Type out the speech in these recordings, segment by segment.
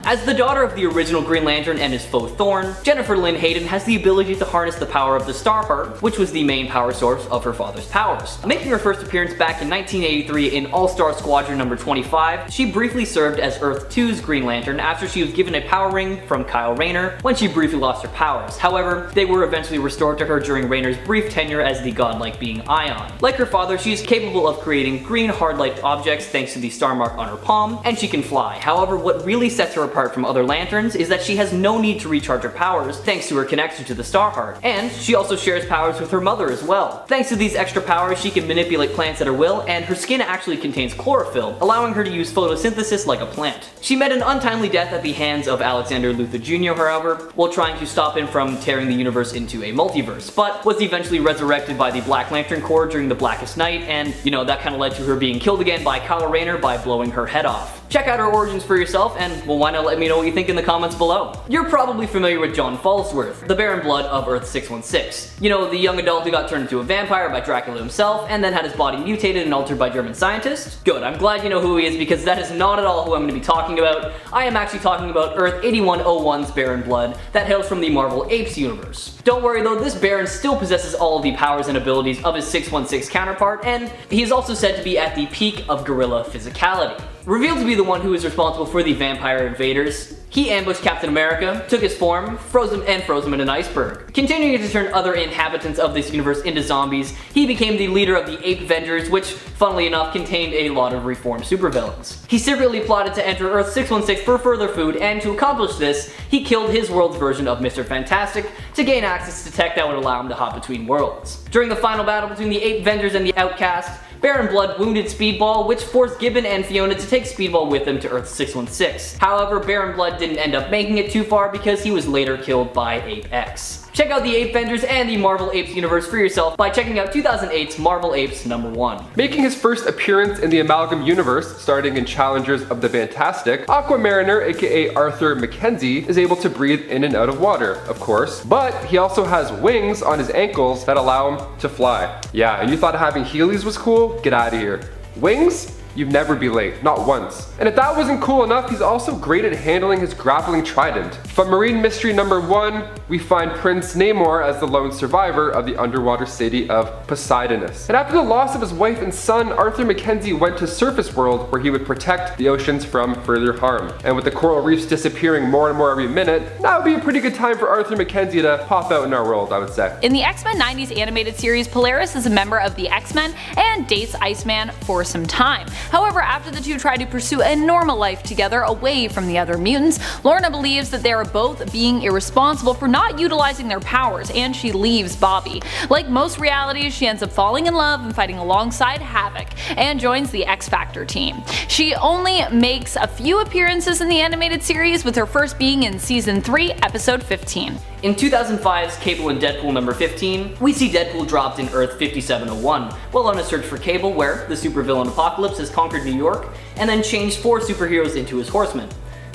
As the daughter of the original Green Lantern and his foe Thorn, Jennifer Lynn Hayden has the ability to harness the power of the Starheart, which was the main power source of her father's powers. Making her first appearance back in 1983 in All-Star Squadron number 25, she briefly served as Earth 2's Green Lantern after she was given a power ring from Kyle Rayner when she briefly lost her powers. However, they were eventually restored to her during Rayner's brief tenure as the godlike being Ion. Like her father, she is capable of creating green hard-light objects thanks to the star mark on her palm, and she can fly. However, what really sets her apart from other lanterns is that she has no need to recharge her powers thanks to her connection to the Starheart, and she also shares powers with her mother as well. Thanks to these extra powers, she can manipulate plants at her will, and her skin actually contains chlorophyll, allowing her to use photosynthesis like a plant. She met an untimely death at the hands of Alexander Luthor Jr., however, while trying to stop him from tearing the universe into a multiverse, but was eventually resurrected by the Black Lantern Corps during the Blackest Night, and that kind of led to her being killed again by Kyle Rayner by blowing her head off. Check out her origins for yourself, and well, why not let me know what you think in the comments below. You're probably familiar with John Falsworth, the Baron Blood of Earth 616. The young adult who got turned into a vampire by Dracula himself, and then had his body mutated and altered by German scientists? Good, I'm glad you know who he is, because that is not at all who I'm going to be talking about. I am actually talking about Earth 8101's Baron Blood, that hails from the Marvel Apes universe. Don't worry though, this Baron still possesses all of the powers and abilities of his 616 counterpart, and he is also said to be at the peak of gorilla physicality. Revealed to be the one who is responsible for the vampire invaders, he ambushed Captain America, took his form, froze him in an iceberg. Continuing to turn other inhabitants of this universe into zombies, he became the leader of the Ape Vengers, which, funnily enough, contained a lot of reformed supervillains. He secretly plotted to enter Earth 616 for further food, and to accomplish this, he killed his world's version of Mr. Fantastic to gain access to tech that would allow him to hop between worlds. During the final battle between the Ape Vengers and the Outcast, Baron Blood wounded Speedball, which forced Gibbon and Fiona to take Speedball with them to Earth 616. However, Baron Blood didn't end up making it too far because he was later killed by Ape X. Check out the Ape Vengers and the Marvel Apes universe for yourself by checking out 2008's Marvel Apes #1. Making his first appearance in the Amalgam universe, starting in Challengers of the Fantastic, Aquamariner, aka Arthur Mackenzie, is able to breathe in and out of water, of course, but he also has wings on his ankles that allow him to fly. Yeah, and you thought having Heelys was cool? Get out of here. Wings? You'd never be late, not once. And if that wasn't cool enough, he's also great at handling his grappling trident. From Marine Mystery #1, we find Prince Namor as the lone survivor of the underwater city of Poseidonus. And after the loss of his wife and son, Arthur Mackenzie went to Surface World, where he would protect the oceans from further harm. And with the coral reefs disappearing more and more every minute, that would be a pretty good time for Arthur Mackenzie to pop out in our world, I would say. In the X-Men 90s animated series, Polaris is a member of the X-Men and dates Iceman for some time. However, after the two try to pursue a normal life together away from the other mutants, Lorna believes that they are both being irresponsible for not utilizing their powers, and she leaves Bobby. Like most realities, she ends up falling in love and fighting alongside Havoc, and joins the X-Factor team. She only makes a few appearances in the animated series, with her first being in Season 3, Episode 15. In 2005's Cable and Deadpool #15, we see Deadpool dropped in Earth 5701, while on a search for Cable, where the supervillain Apocalypse has conquered New York and then changed 4 superheroes into his horsemen,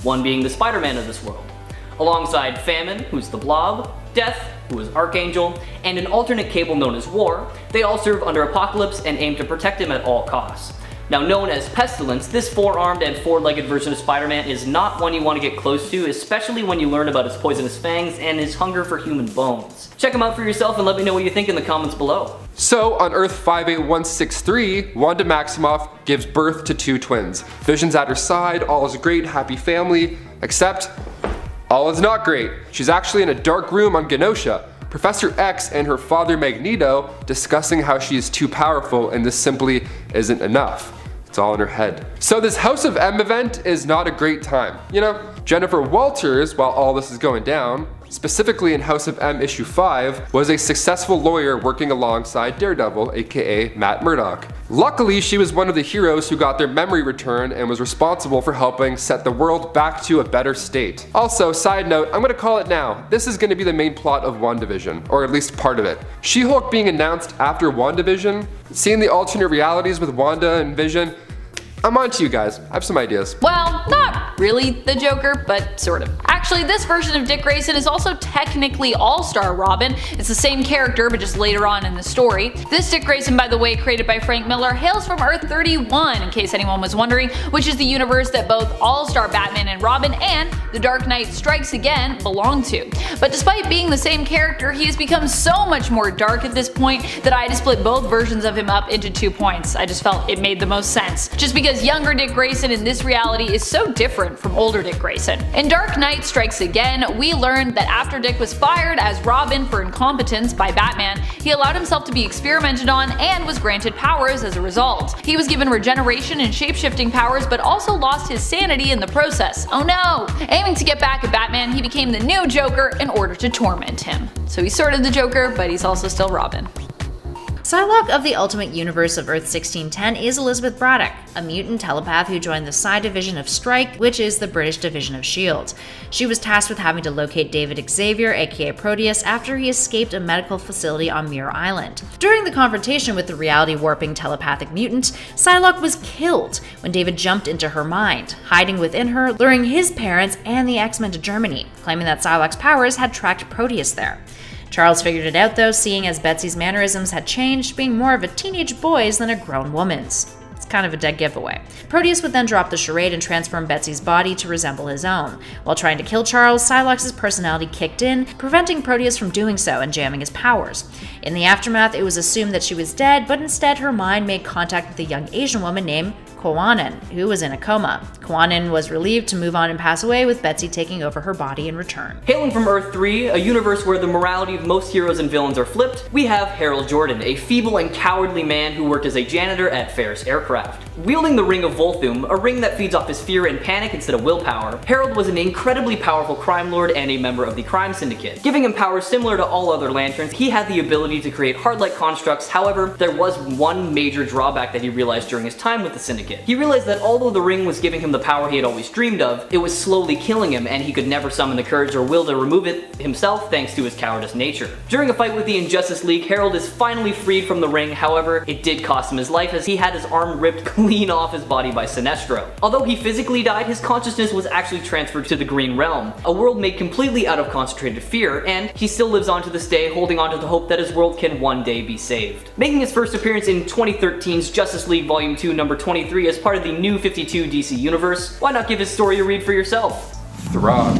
one being the Spider-Man of this world. Alongside Famine, who's the Blob, Death, who is Archangel, and an alternate Cable known as War, they all serve under Apocalypse and aim to protect him at all costs. Now, known as Pestilence, this 4-armed and 4-legged version of Spider-Man is not one you want to get close to, especially when you learn about his poisonous fangs and his hunger for human bones. Check him out for yourself and let me know what you think in the comments below. So, on Earth 58163, Wanda Maximoff gives birth to 2 twins. Vision's at her side, all is great, happy family, except all is not great. She's actually in a dark room on Genosha. Professor X and her father Magneto discussing how she is too powerful and this simply isn't enough. It's all in her head. So this House of M event is not a great time. Jennifer Walters, while all this is going down, specifically in House of M issue 5, was a successful lawyer working alongside Daredevil, aka Matt Murdock. Luckily, she was one of the heroes who got their memory returned and was responsible for helping set the world back to a better state. Also, side note, I'm gonna call it now, this is gonna be the main plot of WandaVision, or at least part of it. She-Hulk being announced after WandaVision, seeing the alternate realities with Wanda and Vision, I'm on to you guys. I have some ideas. Well, not really the Joker, but sort of. Actually, this version of Dick Grayson is also technically All-Star Robin. It's the same character, but just later on in the story. This Dick Grayson, by the way, created by Frank Miller, hails from Earth 31, in case anyone was wondering, which is the universe that both All-Star Batman and Robin and The Dark Knight Strikes Again belong to. But despite being the same character, he has become so much more dark at this point that I had to split both versions of him up into 2 points. I just felt it made the most sense. Just because younger Dick Grayson in this reality is so different from older Dick Grayson. In Dark Knight Strikes Again, we learned that after Dick was fired as Robin for incompetence by Batman, he allowed himself to be experimented on and was granted powers as a result. He was given regeneration and shape-shifting powers, but also lost his sanity in the process. Oh no! Aiming to get back at Batman, he became the new Joker in order to torment him. So he's sort of the Joker, but he's also still Robin. Psylocke of the Ultimate Universe of Earth 1610 is Elizabeth Braddock, a mutant telepath who joined the Psi Division of Strike, which is the British division of S.H.I.E.L.D. She was tasked with having to locate David Xavier, aka Proteus, after he escaped a medical facility on Muir Island. During the confrontation with the reality-warping telepathic mutant, Psylocke was killed when David jumped into her mind, hiding within her, luring his parents and the X-Men to Germany, claiming that Psylocke's powers had tracked Proteus there. Charles figured it out though, seeing as Betsy's mannerisms had changed, being more of a teenage boy's than a grown woman's. It's kind of a dead giveaway. Proteus would then drop the charade and transform Betsy's body to resemble his own. While trying to kill Charles, Psylocke's personality kicked in, preventing Proteus from doing so and jamming his powers. In the aftermath, it was assumed that she was dead, but instead her mind made contact with a young Asian woman named Kwannon, who was in a coma. Kwannon was relieved to move on and pass away, with Betsy taking over her body in return. Hailing from Earth 3, a universe where the morality of most heroes and villains are flipped, we have Harold Jordan, a feeble and cowardly man who worked as a janitor at Ferris Aircraft. Wielding the Ring of Volthoom, a ring that feeds off his fear and panic instead of willpower, Harold was an incredibly powerful crime lord and a member of the crime syndicate. Giving him powers similar to all other Lanterns, he had the ability to create hard-like constructs. However, there was one major drawback that he realized during his time with the syndicate. He realized that although the ring was giving him the power he had always dreamed of, it was slowly killing him, and he could never summon the courage or will to remove it himself thanks to his cowardice nature. During a fight with the Injustice League, Harold is finally freed from the ring. However, it did cost him his life, as he had his arm ripped clean off his body by Sinestro. Although he physically died, his consciousness was actually transferred to the Green Realm, a world made completely out of concentrated fear, and he still lives on to this day, holding on to the hope that his world can one day be saved. Making his first appearance in 2013's Justice League Volume 2 number 23 as part of the New 52 DC Universe, why not give his story a read for yourself? Throg.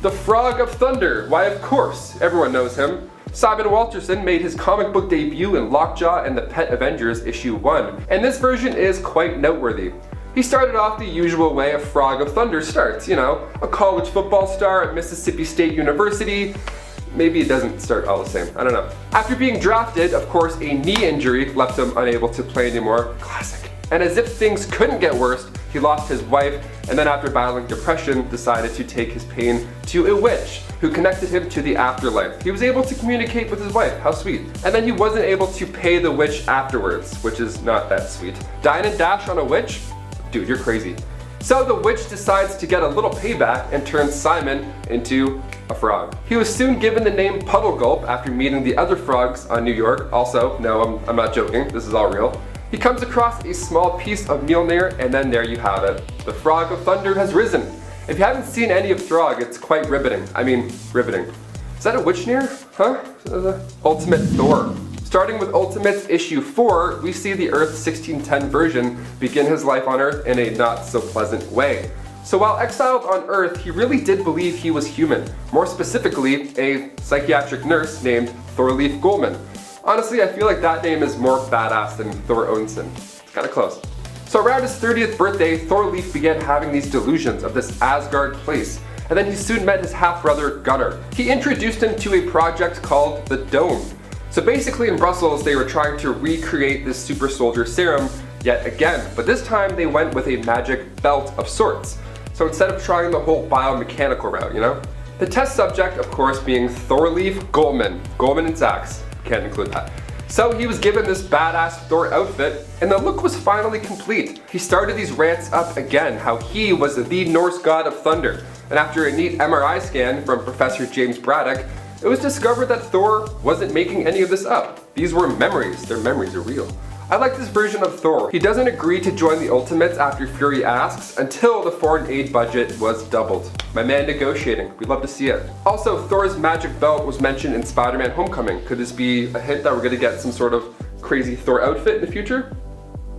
The Frog of Thunder. Why, of course, everyone knows him. Simon Walterson made his comic book debut in Lockjaw and the Pet Avengers issue 1, and this version is quite noteworthy. He started off the usual way a Frog of Thunder starts, you know, a college football star at Mississippi State University. Maybe it doesn't start all the same, I don't know. After being drafted, of course, a knee injury left him unable to play anymore. Classic. And as if things couldn't get worse, he lost his wife, and then after battling depression, decided to take his pain to a witch, who connected him to the afterlife. He was able to communicate with his wife, how sweet. And then he wasn't able to pay the witch afterwards, which is not that sweet. Dine and dash on a witch? Dude, you're crazy. So the witch decides to get a little payback and turns Simon into a frog. He was soon given the name Puddle Gulp after meeting the other frogs on New York. Also, no, I'm not joking, this is all real. He comes across a small piece of Mjolnir, and then there you have it. The Frog of Thunder has risen. If you haven't seen any of Throg, it's quite riveting. I mean, riveting. Is that a Witchneer? Huh? Ultimate Thor. Starting with Ultimates issue 4, we see the Earth 1610 version begin his life on Earth in a not so pleasant way. So while exiled on Earth, he really did believe he was human. More specifically, a psychiatric nurse named Thorleif Gullman. Honestly, I feel like that name is more badass than Thor Odinson. It's kinda close. So around his 30th birthday, Thorleif began having these delusions of this Asgard place, and then he soon met his half-brother Gunnar. He introduced him to a project called the Dome. So basically in Brussels, they were trying to recreate this super soldier serum yet again, but this time they went with a magic belt of sorts. So instead of trying the whole biomechanical route, you know? The test subject, of course, being Thorleif Gullman. Gullman and Sachs. Can't include that. So he was given this badass Thor outfit, and the look was finally complete. He started these rants up again, how he was the Norse god of thunder. And after a neat MRI scan from Professor James Braddock, it was discovered that Thor wasn't making any of this up. These were memories. Their memories are real. I like this version of Thor. He doesn't agree to join the Ultimates after Fury asks until the foreign aid budget was doubled. My man negotiating. We'd love to see it. Also, Thor's magic belt was mentioned in Spider-Man Homecoming. Could this be a hint that we're gonna get some sort of crazy Thor outfit in the future?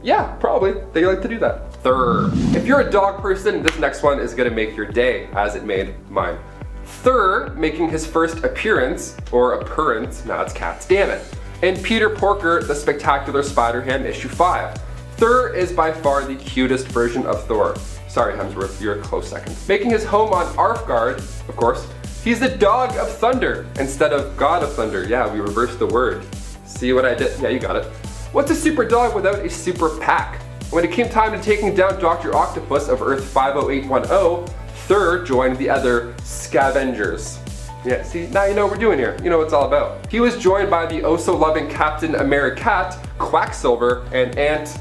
Yeah, probably. They like to do that. Thor. If you're a dog person, this next one is gonna make your day, as it made mine. Thor making his first appearance, or appearance, nah, it's cats, damn it, in Peter Porker, The Spectacular Spider-Ham issue 5. Thor is by far the cutest version of Thor. Sorry Hemsworth, you're a close second. Making his home on Arfgard, of course, he's the dog of thunder instead of god of thunder. Yeah, we reversed the word. See what I did? Yeah, you got it. What's a super dog without a super pack? When it came time to taking down Dr. Octopus of Earth 50810, Thor joined the other Scavengers. Yeah, see, now you know what we're doing here. You know what it's all about. He was joined by the oh-so-loving Captain Americat, Quacksilver, and Ant.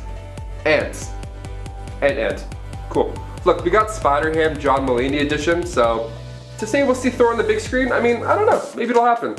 Cool. Look, we got Spider-Ham John Mulaney edition, so to say we'll see Thor on the big screen, I mean, I don't know. Maybe it'll happen.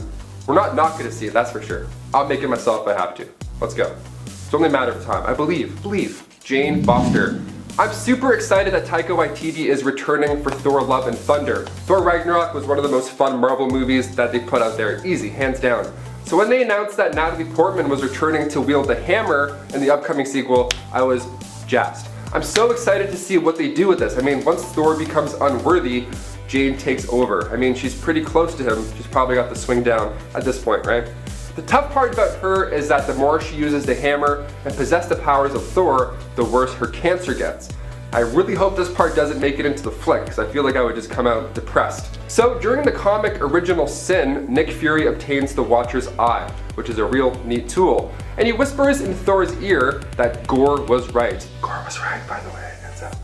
We're not gonna see it, that's for sure. I'll make it myself if I have to. Let's go. It's only a matter of time. I believe. Jane Foster. I'm super excited that Taika Waititi is returning for Thor Love and Thunder. Thor Ragnarok was one of the most fun Marvel movies that they put out there, easy, hands down. So when they announced that Natalie Portman was returning to wield the hammer in the upcoming sequel, I was jazzed. I'm so excited to see what they do with this. I mean, once Thor becomes unworthy, Jane takes over. I mean, she's pretty close to him. She's probably got the swing down at this point, right? The tough part about her is that the more she uses the hammer and possess the powers of Thor, the worse her cancer gets. I really hope this part doesn't make it into the flick, because I feel like I would just come out depressed. So during the comic Original Sin, Nick Fury obtains the Watcher's Eye, which is a real neat tool. And he whispers in Thor's ear that Gore was right. Gore was right, by the way.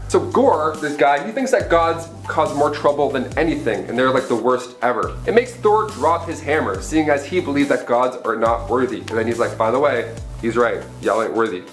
So Gore, this guy, he thinks that gods cause more trouble than anything, and they're like the worst ever. It makes Thor drop his hammer, seeing as he believes that gods are not worthy. And then he's like, by the way, he's right, y'all ain't worthy.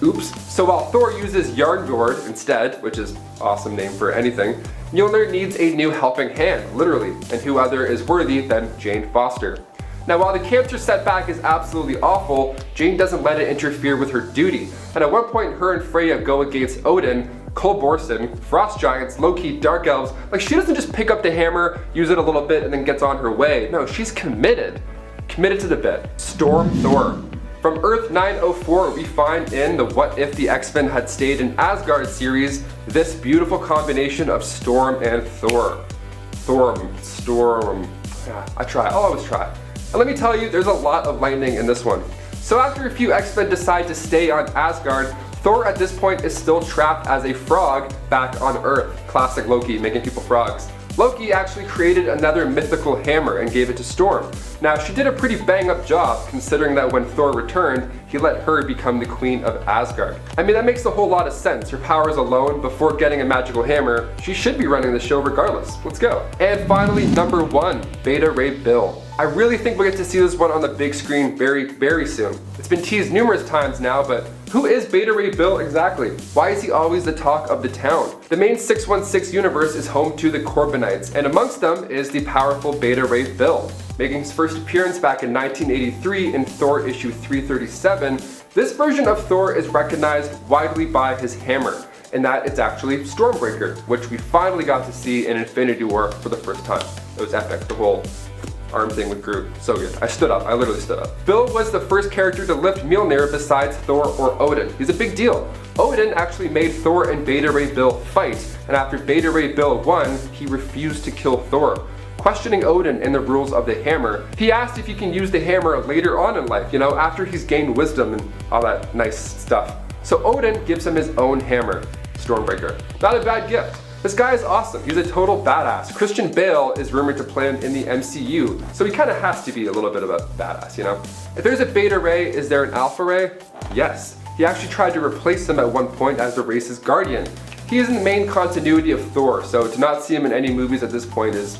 Oops. So while Thor uses Yarngord instead, which is awesome name for anything, Mjolnir needs a new helping hand, literally, and who other is worthy than Jane Foster. Now while the cancer setback is absolutely awful, Jane doesn't let it interfere with her duty, and at one point her and Freya go against Odin, Cole Borson, Frost Giants, Loki, Dark Elves. Like, she doesn't just pick up the hammer, use it a little bit, and then gets on her way. No, she's committed. Committed to the bit. Storm Thor. From Earth 904, we find in the What If the X-Men Had Stayed in Asgard series, this beautiful combination of Storm and Thor. Storm. Yeah, I'll always try. And let me tell you, there's a lot of lightning in this one. So after a few X-Men decide to stay on Asgard, Thor at this point is still trapped as a frog back on Earth. Classic Loki, making people frogs. Loki actually created another mythical hammer and gave it to Storm. Now, she did a pretty bang up job, considering that when Thor returned, he let her become the queen of Asgard. I mean, that makes a whole lot of sense. Her powers alone, before getting a magical hammer, she should be running the show regardless. Let's go. And finally, number 1, Beta Ray Bill. I really think we'll get to see this one on the big screen very, very soon. It's been teased numerous times now, but who is Beta Ray Bill exactly? Why is he always the talk of the town? The main 616 universe is home to the Corbinites, and amongst them is the powerful Beta Ray Bill. Making his first appearance back in 1983 in Thor issue 337, this version of Thor is recognized widely by his hammer, and that it's actually Stormbreaker, which we finally got to see in Infinity War for the first time. It was epic, the whole arm thing with Groot. So good. I stood up. I literally stood up. Bill was the first character to lift Mjolnir besides Thor or Odin. He's a big deal. Odin actually made Thor and Beta Ray Bill fight, and after Beta Ray Bill won, he refused to kill Thor. Questioning Odin and the rules of the hammer, he asked if he can use the hammer later on in life, you know, after he's gained wisdom and all that nice stuff. So Odin gives him his own hammer, Stormbreaker. Not a bad gift. This guy is awesome. He's a total badass. Christian Bale is rumored to play him in the MCU, so he kind of has to be a little bit of a badass, you know? If there's a Beta Ray, is there an Alpha Ray? Yes. He actually tried to replace him at one point as the race's guardian. He is in the main continuity of Thor, so to not see him in any movies at this point is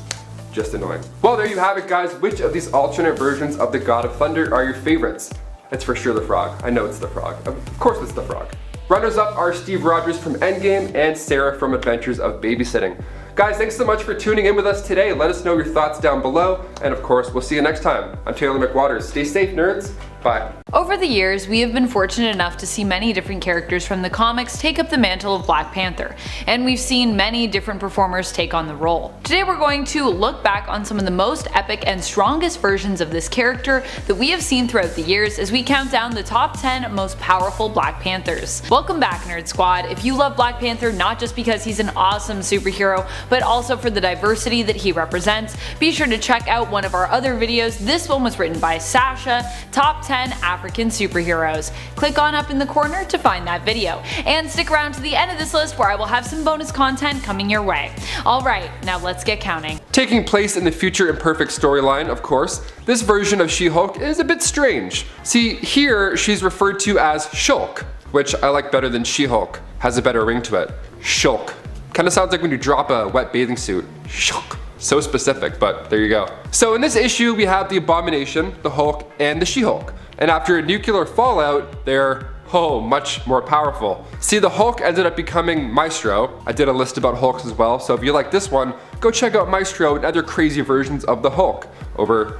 just annoying. Well, there you have it, guys. Which of these alternate versions of the God of Thunder are your favorites? It's for sure the Frog. I know it's the Frog. Of course it's the Frog. Runners up are Steve Rogers from Endgame and Sarah from Adventures of Babysitting. Guys, thanks so much for tuning in with us today. Let us know your thoughts down below, and of course, we'll see you next time. I'm Taylor McWaters. Stay safe, nerds. Bye. Over the years, we have been fortunate enough to see many different characters from the comics take up the mantle of Black Panther, and we've seen many different performers take on the role. Today we're going to look back on some of the most epic and strongest versions of this character that we have seen throughout the years as we count down the top 10 most powerful Black Panthers. Welcome back, Nerd Squad. If you love Black Panther not just because he's an awesome superhero, but also for the diversity that he represents, be sure to check out one of our other videos. This one was written by Sasha, Top 10 African Superheroes. Click on up in the corner to find that video. And stick around to the end of this list where I will have some bonus content coming your way. Alright, now let's get counting. Taking place in the Future Imperfect storyline, of course, this version of She-Hulk is a bit strange. See, here she's referred to as Shulk, which I like better than She-Hulk. Has a better ring to it. Shulk. Kinda sounds like when you drop a wet bathing suit. Shulk. So specific, but there you go. So in this issue we have the Abomination, the Hulk, and the She-Hulk. And after a nuclear fallout, they're much more powerful. See, the Hulk ended up becoming Maestro. I did a list about Hulks as well, so if you like this one, go check out Maestro and other crazy versions of the Hulk over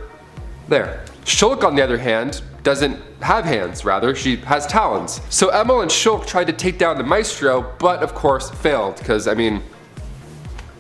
there. Shulk, on the other hand, doesn't have hands, rather, she has talons. So Emil and Shulk tried to take down the Maestro, but of course failed, because I mean,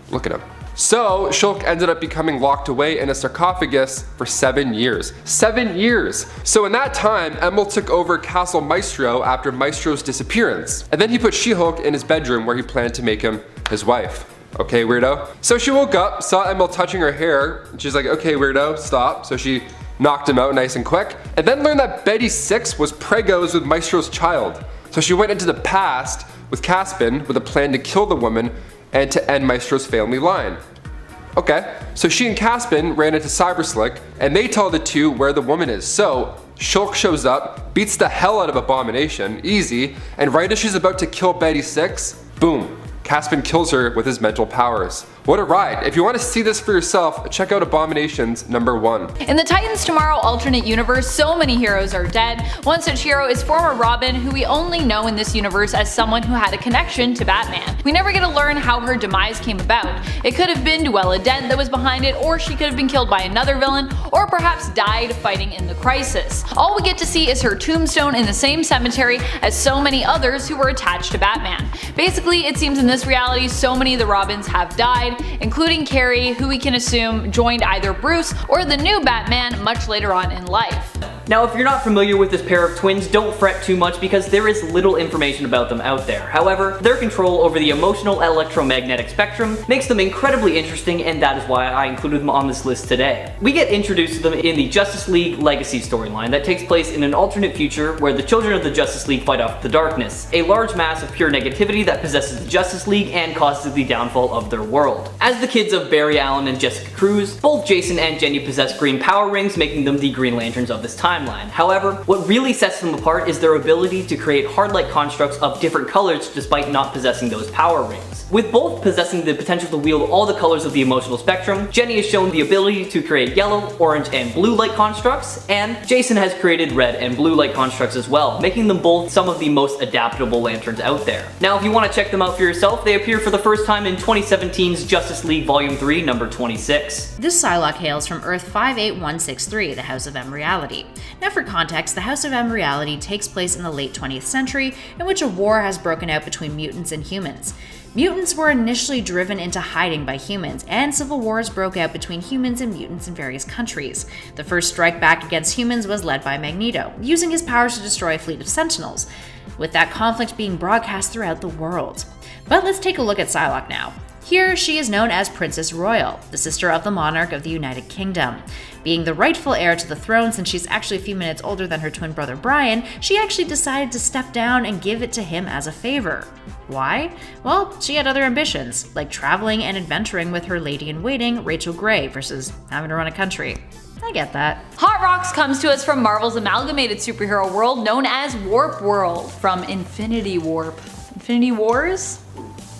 look at him. So Shulk ended up becoming locked away in a sarcophagus for 7 years. 7 years! So in that time, Emil took over Castle Maestro after Maestro's disappearance. And then he put She-Hulk in his bedroom where he planned to make him his wife. Okay, weirdo? So she woke up, saw Emil touching her hair, and she's like, okay, weirdo, stop. So she knocked him out nice and quick, and then learned that Betty Six was pregos with Maestro's child. So she went into the past with Caspin with a plan to kill the woman and to end Maestro's family line. Okay, so she and Caspin ran into Cyberslick, and they tell the two where the woman is. So Shulk shows up, beats the hell out of Abomination, easy, and right as she's about to kill Betty Six, boom, Caspin kills her with his mental powers. What a ride. If you want to see this for yourself, check out Abomination's #1. In the Titans Tomorrow alternate universe, so many heroes are dead. One such hero is former Robin, who we only know in this universe as someone who had a connection to Batman. We never get to learn how her demise came about. It could have been Duella Dent that was behind it, or she could have been killed by another villain, or perhaps died fighting in the Crisis. All we get to see is her tombstone in the same cemetery as so many others who were attached to Batman. Basically, it seems in this reality so many of the Robins have died, including Carrie, who we can assume joined either Bruce or the new Batman much later on in life. Now, if you're not familiar with this pair of twins, don't fret too much because there is little information about them out there. However, their control over the emotional electromagnetic spectrum makes them incredibly interesting, and that is why I included them on this list today. We get introduced to them in the Justice League Legacy storyline that takes place in an alternate future where the children of the Justice League fight off the darkness, a large mass of pure negativity that possesses the Justice League and causes the downfall of their world. As the kids of Barry Allen and Jessica Cruz, both Jason and Jenny possess green power rings, making them the Green Lanterns of this timeline. However, what really sets them apart is their ability to create hard light constructs of different colors despite not possessing those power rings. With both possessing the potential to wield all the colors of the emotional spectrum, Jenny has shown the ability to create yellow, orange, and blue light constructs, and Jason has created red and blue light constructs as well, making them both some of the most adaptable lanterns out there. Now, if you want to check them out for yourself, they appear for the first time in 2017's Justice League Volume 3, number 26. This Psylocke hails from Earth 58163, the House of M Reality. Now for context, the House of M Reality takes place in the late 20th century, in which a war has broken out between mutants and humans. Mutants were initially driven into hiding by humans, and civil wars broke out between humans and mutants in various countries. The first strike back against humans was led by Magneto, using his powers to destroy a fleet of Sentinels, with that conflict being broadcast throughout the world. But let's take a look at Psylocke now. Here, she is known as Princess Royal, the sister of the monarch of the United Kingdom. Being the rightful heir to the throne since she's actually a few minutes older than her twin brother Brian, she actually decided to step down and give it to him as a favor. Why? Well, she had other ambitions, like traveling and adventuring with her lady-in-waiting, Rachel Gray, versus having to run a country. I get that. Hot Rocks comes to us from Marvel's amalgamated superhero world known as Warp World, from Infinity Warp. Infinity Wars?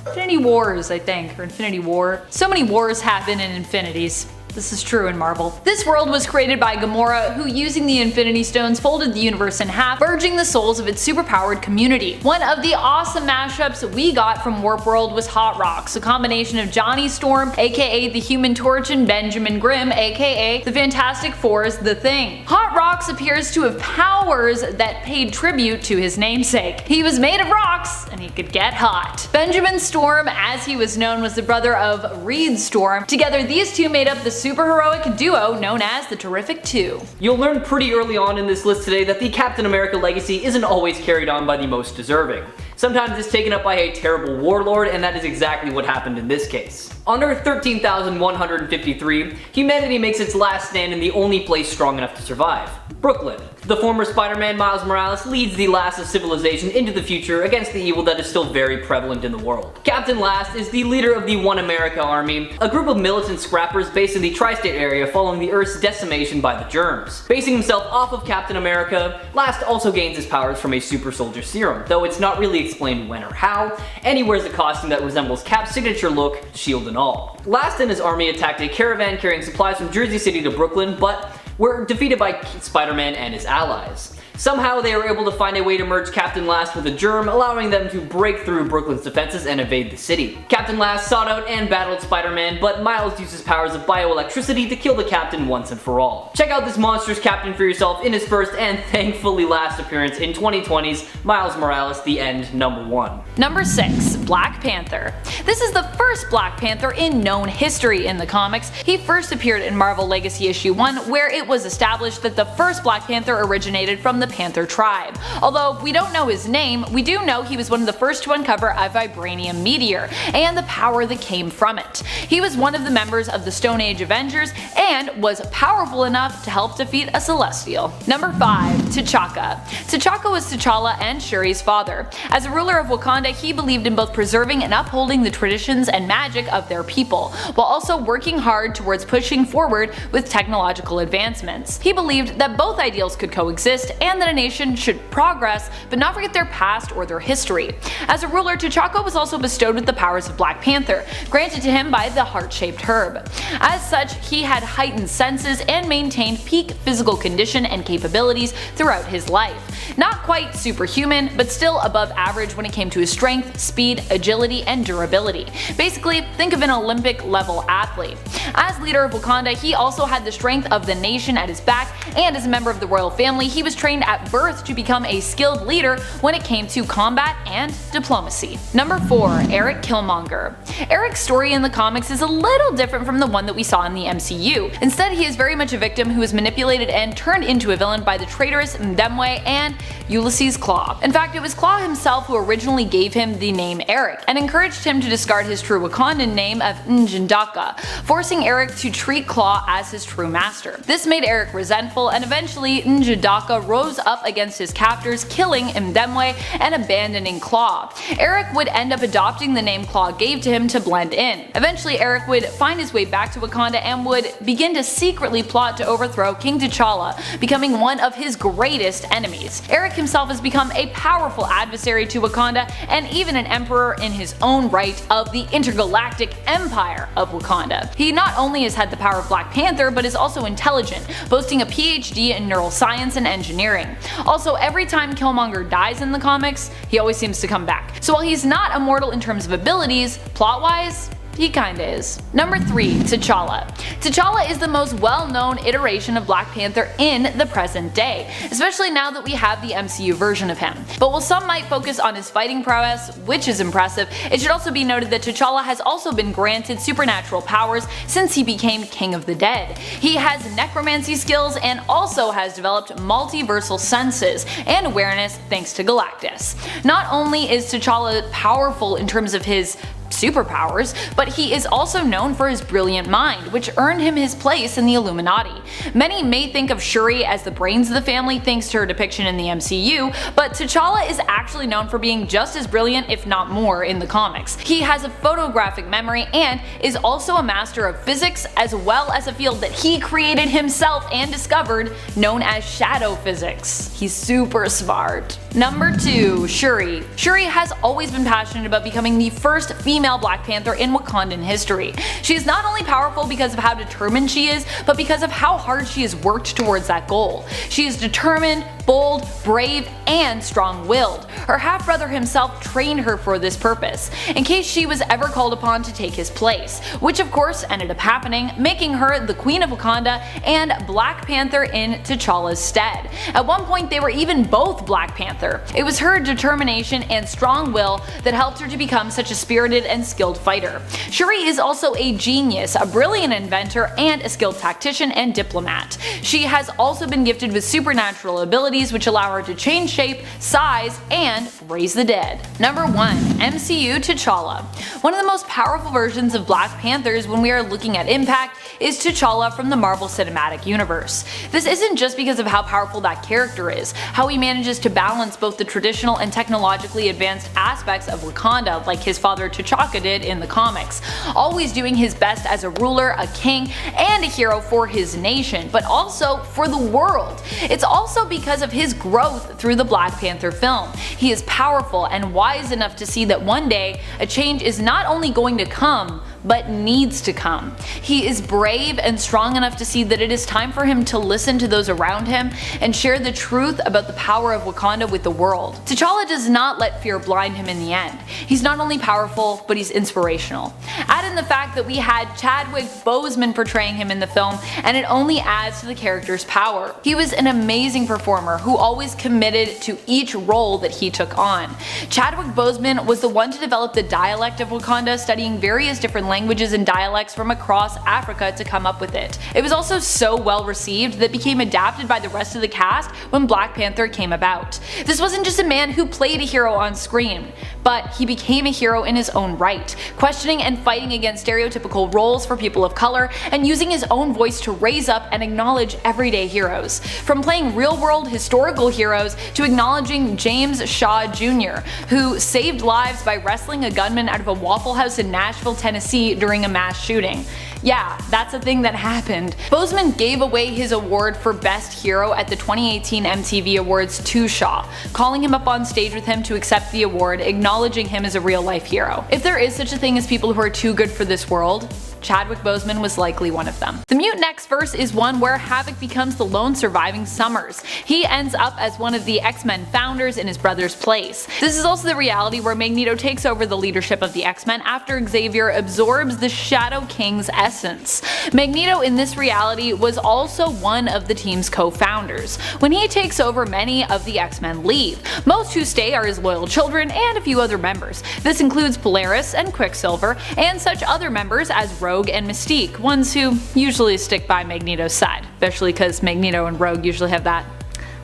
Infinity Wars, I think, or Infinity War. So many wars happen in Infinities. This is true in Marvel. This world was created by Gamora, who using the Infinity Stones folded the universe in half, merging the souls of its superpowered community. One of the awesome mashups we got from Warp World was Hot Rocks, a combination of Johnny Storm, aka the Human Torch, and Benjamin Grimm, aka the Fantastic Four's The Thing. Hot Rocks appears to have powers that paid tribute to his namesake. He was made of rocks, and he could get hot. Benjamin Storm, as he was known, was the brother of Reed Storm. Together, these two made up the superheroic duo known as the Terrific Two. You'll learn pretty early on in this list today that the Captain America legacy isn't always carried on by the most deserving. Sometimes it's taken up by a terrible warlord, and that is exactly what happened in this case. On Earth 13,153, humanity makes its last stand in the only place strong enough to survive: Brooklyn. The former Spider-Man Miles Morales leads the last of civilization into the future against the evil that is still very prevalent in the world. Captain Last is the leader of the One America Army, a group of militant scrappers based in the tri-state area following the Earth's decimation by the germs. Basing himself off of Captain America, Last also gains his powers from a super soldier serum, though it's not really explained when or how, and he wears a costume that resembles Cap's signature look, shield and all. Last and his army attacked a caravan carrying supplies from Jersey City to Brooklyn, but were defeated by Spider-Man and his allies. Somehow they were able to find a way to merge Captain Last with a germ, allowing them to break through Brooklyn's defenses and evade the city. Captain Last sought out and battled Spider-Man, but Miles used his powers of bioelectricity to kill the Captain once and for all. Check out this monstrous Captain for yourself in his first and thankfully last appearance in 2020's Miles Morales: The End #1. Number 6. Black Panther. This is the first Black Panther in known history in the comics. He first appeared in Marvel Legacy Issue 1, where it was established that the first Black Panther originated from the Panther tribe. Although we don't know his name, we do know he was one of the first to uncover a vibranium meteor, and the power that came from it. He was one of the members of the Stone Age Avengers, and was powerful enough to help defeat a Celestial. Number 5. T'Chaka. T'Chaka was T'Challa and Shuri's father. As a ruler of Wakanda, he believed in both preserving and upholding the traditions and magic of their people, while also working hard towards pushing forward with technological advancements. He believed that both ideals could coexist, and that a nation should progress but not forget their past or their history. As a ruler, T'Chaka was also bestowed with the powers of Black Panther, granted to him by the heart-shaped herb. As such, he had heightened senses and maintained peak physical condition and capabilities throughout his life. Not quite superhuman, but still above average when it came to his strength, speed, agility, and durability. Basically, think of an Olympic-level athlete. As leader of Wakanda, he also had the strength of the nation at his back, and as a member of the royal family, he was trained at birth to become a skilled leader when it came to combat and diplomacy. Number 4. Eric Killmonger. Eric's story in the comics is a little different from the one that we saw in the MCU. Instead, he is very much a victim who was manipulated and turned into a villain by the traitorous Ndemwe and Ulysses Klaue. In fact, it was Klaue himself who originally gave him the name Eric, and encouraged him to discard his true Wakandan name of N'Jindaka, forcing Eric to treat Klaue as his true master. This made Eric resentful, and eventually N'Jindaka rose up against his captors, killing Ndemwe and abandoning Klaue. Eric would end up adopting the name Klaue gave to him to blend in. Eventually, Eric would find his way back to Wakanda and would begin to secretly plot to overthrow King T'Challa, becoming one of his greatest enemies. Eric himself has become a powerful adversary to Wakanda, and even an emperor in his own right of the intergalactic empire of Wakanda. He not only has had the power of Black Panther, but is also intelligent, boasting a PhD in neuroscience and engineering. Also, every time Killmonger dies in the comics, he always seems to come back. So while he's not immortal in terms of abilities, plot-wise, he kinda is. Number 3. T'Challa. T'Challa is the most well-known iteration of Black Panther in the present day, especially now that we have the MCU version of him. But while some might focus on his fighting prowess, which is impressive, it should also be noted that T'Challa has also been granted supernatural powers since he became King of the Dead. He has necromancy skills and also has developed multiversal senses and awareness thanks to Galactus. Not only is T'Challa powerful in terms of his superpowers, but he is also known for his brilliant mind, which earned him his place in the Illuminati. Many may think of Shuri as the brains of the family thanks to her depiction in the MCU, but T'Challa is actually known for being just as brilliant, if not more, in the comics. He has a photographic memory and is also a master of physics, as well as a field that he created himself and discovered, known as shadow physics. He's super smart. Number 2. Shuri. Shuri has always been passionate about becoming the first female female Black Panther in Wakandan history. She is not only powerful because of how determined she is, but because of how hard she has worked towards that goal. She is determined, bold, brave, and strong-willed. Her half-brother himself trained her for this purpose, in case she was ever called upon to take his place, which of course ended up happening, making her the Queen of Wakanda and Black Panther in T'Challa's stead. At one point they were even both Black Panther. It was her determination and strong will that helped her to become such a spirited and skilled fighter. Shuri is also a genius, a brilliant inventor, and a skilled tactician and diplomat. She has also been gifted with supernatural abilities which allow her to change shape, size, and raise the dead. Number 1. MCU T'Challa. One of the most powerful versions of Black Panthers when we are looking at impact is T'Challa from the Marvel Cinematic Universe. This isn't just because of how powerful that character is, how he manages to balance both the traditional and technologically advanced aspects of Wakanda like his father T'Chaka did in the comics, always doing his best as a ruler, a king, and a hero for his nation, but also for the world. It's also because of his growth through the Black Panther film. He is powerful and wise enough to see that one day a change is not only going to come, but needs to come. He is brave and strong enough to see that it is time for him to listen to those around him and share the truth about the power of Wakanda with the world. T'Challa does not let fear blind him in the end. He's not only powerful, but he's inspirational. Add in the fact that we had Chadwick Boseman portraying him in the film, and it only adds to the character's power. He was an amazing performer who always committed to each role that he took on. Chadwick Boseman was the one to develop the dialect of Wakanda, studying various different languages and dialects from across Africa to come up with it. It was also so well received that it became adapted by the rest of the cast when Black Panther came about. This wasn't just a man who played a hero on screen, but he became a hero in his own right, questioning and fighting against stereotypical roles for people of color and using his own voice to raise up and acknowledge everyday heroes. From playing real-world historical heroes to acknowledging James Shaw Jr., who saved lives by wrestling a gunman out of a Waffle House in Nashville, Tennessee during a mass shooting. Yeah, that's a thing that happened. Boseman gave away his award for Best Hero at the 2018 MTV Awards to Shaw, calling him up on stage with him to accept the award, acknowledging him as a real-life hero. If there is such a thing as people who are too good for this world, Chadwick Boseman was likely one of them. The Mutant X verse is one where Havoc becomes the lone surviving Summers. He ends up as one of the X-Men founders in his brother's place. This is also the reality where Magneto takes over the leadership of the X-Men after Xavier absorbs the Shadow King's essence. Magneto in this reality was also one of the team's co-founders. When he takes over, many of the X-Men leave. Most who stay are his loyal children and a few other members. This includes Polaris and Quicksilver and such other members as Rogue and Mystique, ones who usually stick by Magneto's side, especially because Magneto and Rogue usually have that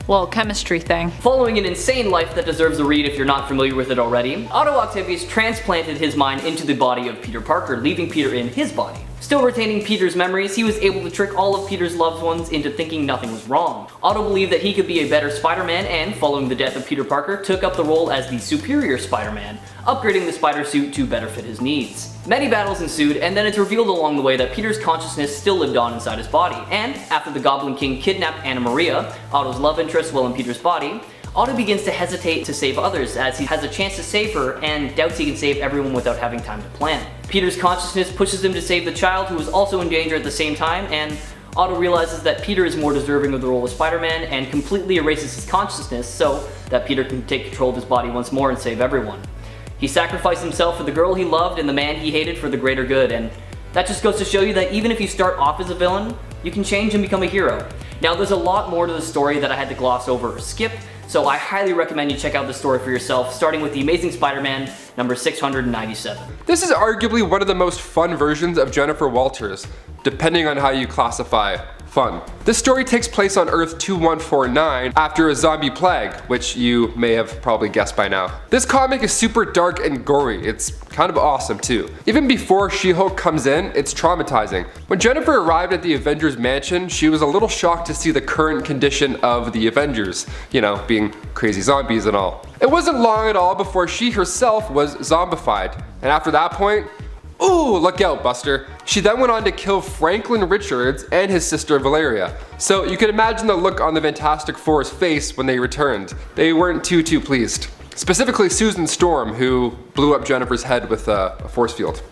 little chemistry thing. Following an insane life that deserves a read if you're not familiar with it already, Otto Octavius transplanted his mind into the body of Peter Parker, leaving Peter in his body. Still retaining Peter's memories, he was able to trick all of Peter's loved ones into thinking nothing was wrong. Otto believed that he could be a better Spider-Man and, following the death of Peter Parker, took up the role as the superior Spider-Man, upgrading the spider suit to better fit his needs. Many battles ensued, and then it's revealed along the way that Peter's consciousness still lived on inside his body, and after the Goblin King kidnapped Anna Maria, Otto's love interest while in Peter's body, Otto begins to hesitate to save others as he has a chance to save her and doubts he can save everyone without having time to plan. Peter's consciousness pushes him to save the child who is also in danger at the same time, and Otto realizes that Peter is more deserving of the role of Spider-Man and completely erases his consciousness so that Peter can take control of his body once more and save everyone. He sacrificed himself for the girl he loved and the man he hated for the greater good, and that just goes to show you that even if you start off as a villain, you can change and become a hero. Now there's a lot more to the story that I had to gloss over or skip, so I highly recommend you check out the story for yourself, starting with The Amazing Spider-Man number 697. This is arguably one of the most fun versions of Jennifer Walters, depending on how you classify fun. This story takes place on Earth 2149 after a zombie plague, which you may have probably guessed by now. This comic is super dark and gory. It's kind of awesome too. Even before She-Hulk comes in, it's traumatizing. When Jennifer arrived at the Avengers mansion, she was a little shocked to see the current condition of the Avengers, you know, being crazy zombies and all. It wasn't long at all before she herself was zombified, and after that point, ooh, look out, Buster. She then went on to kill Franklin Richards and his sister Valeria. So you can imagine the look on the Fantastic Four's face when they returned. They weren't too pleased. Specifically Susan Storm, who blew up Jennifer's head with a force field.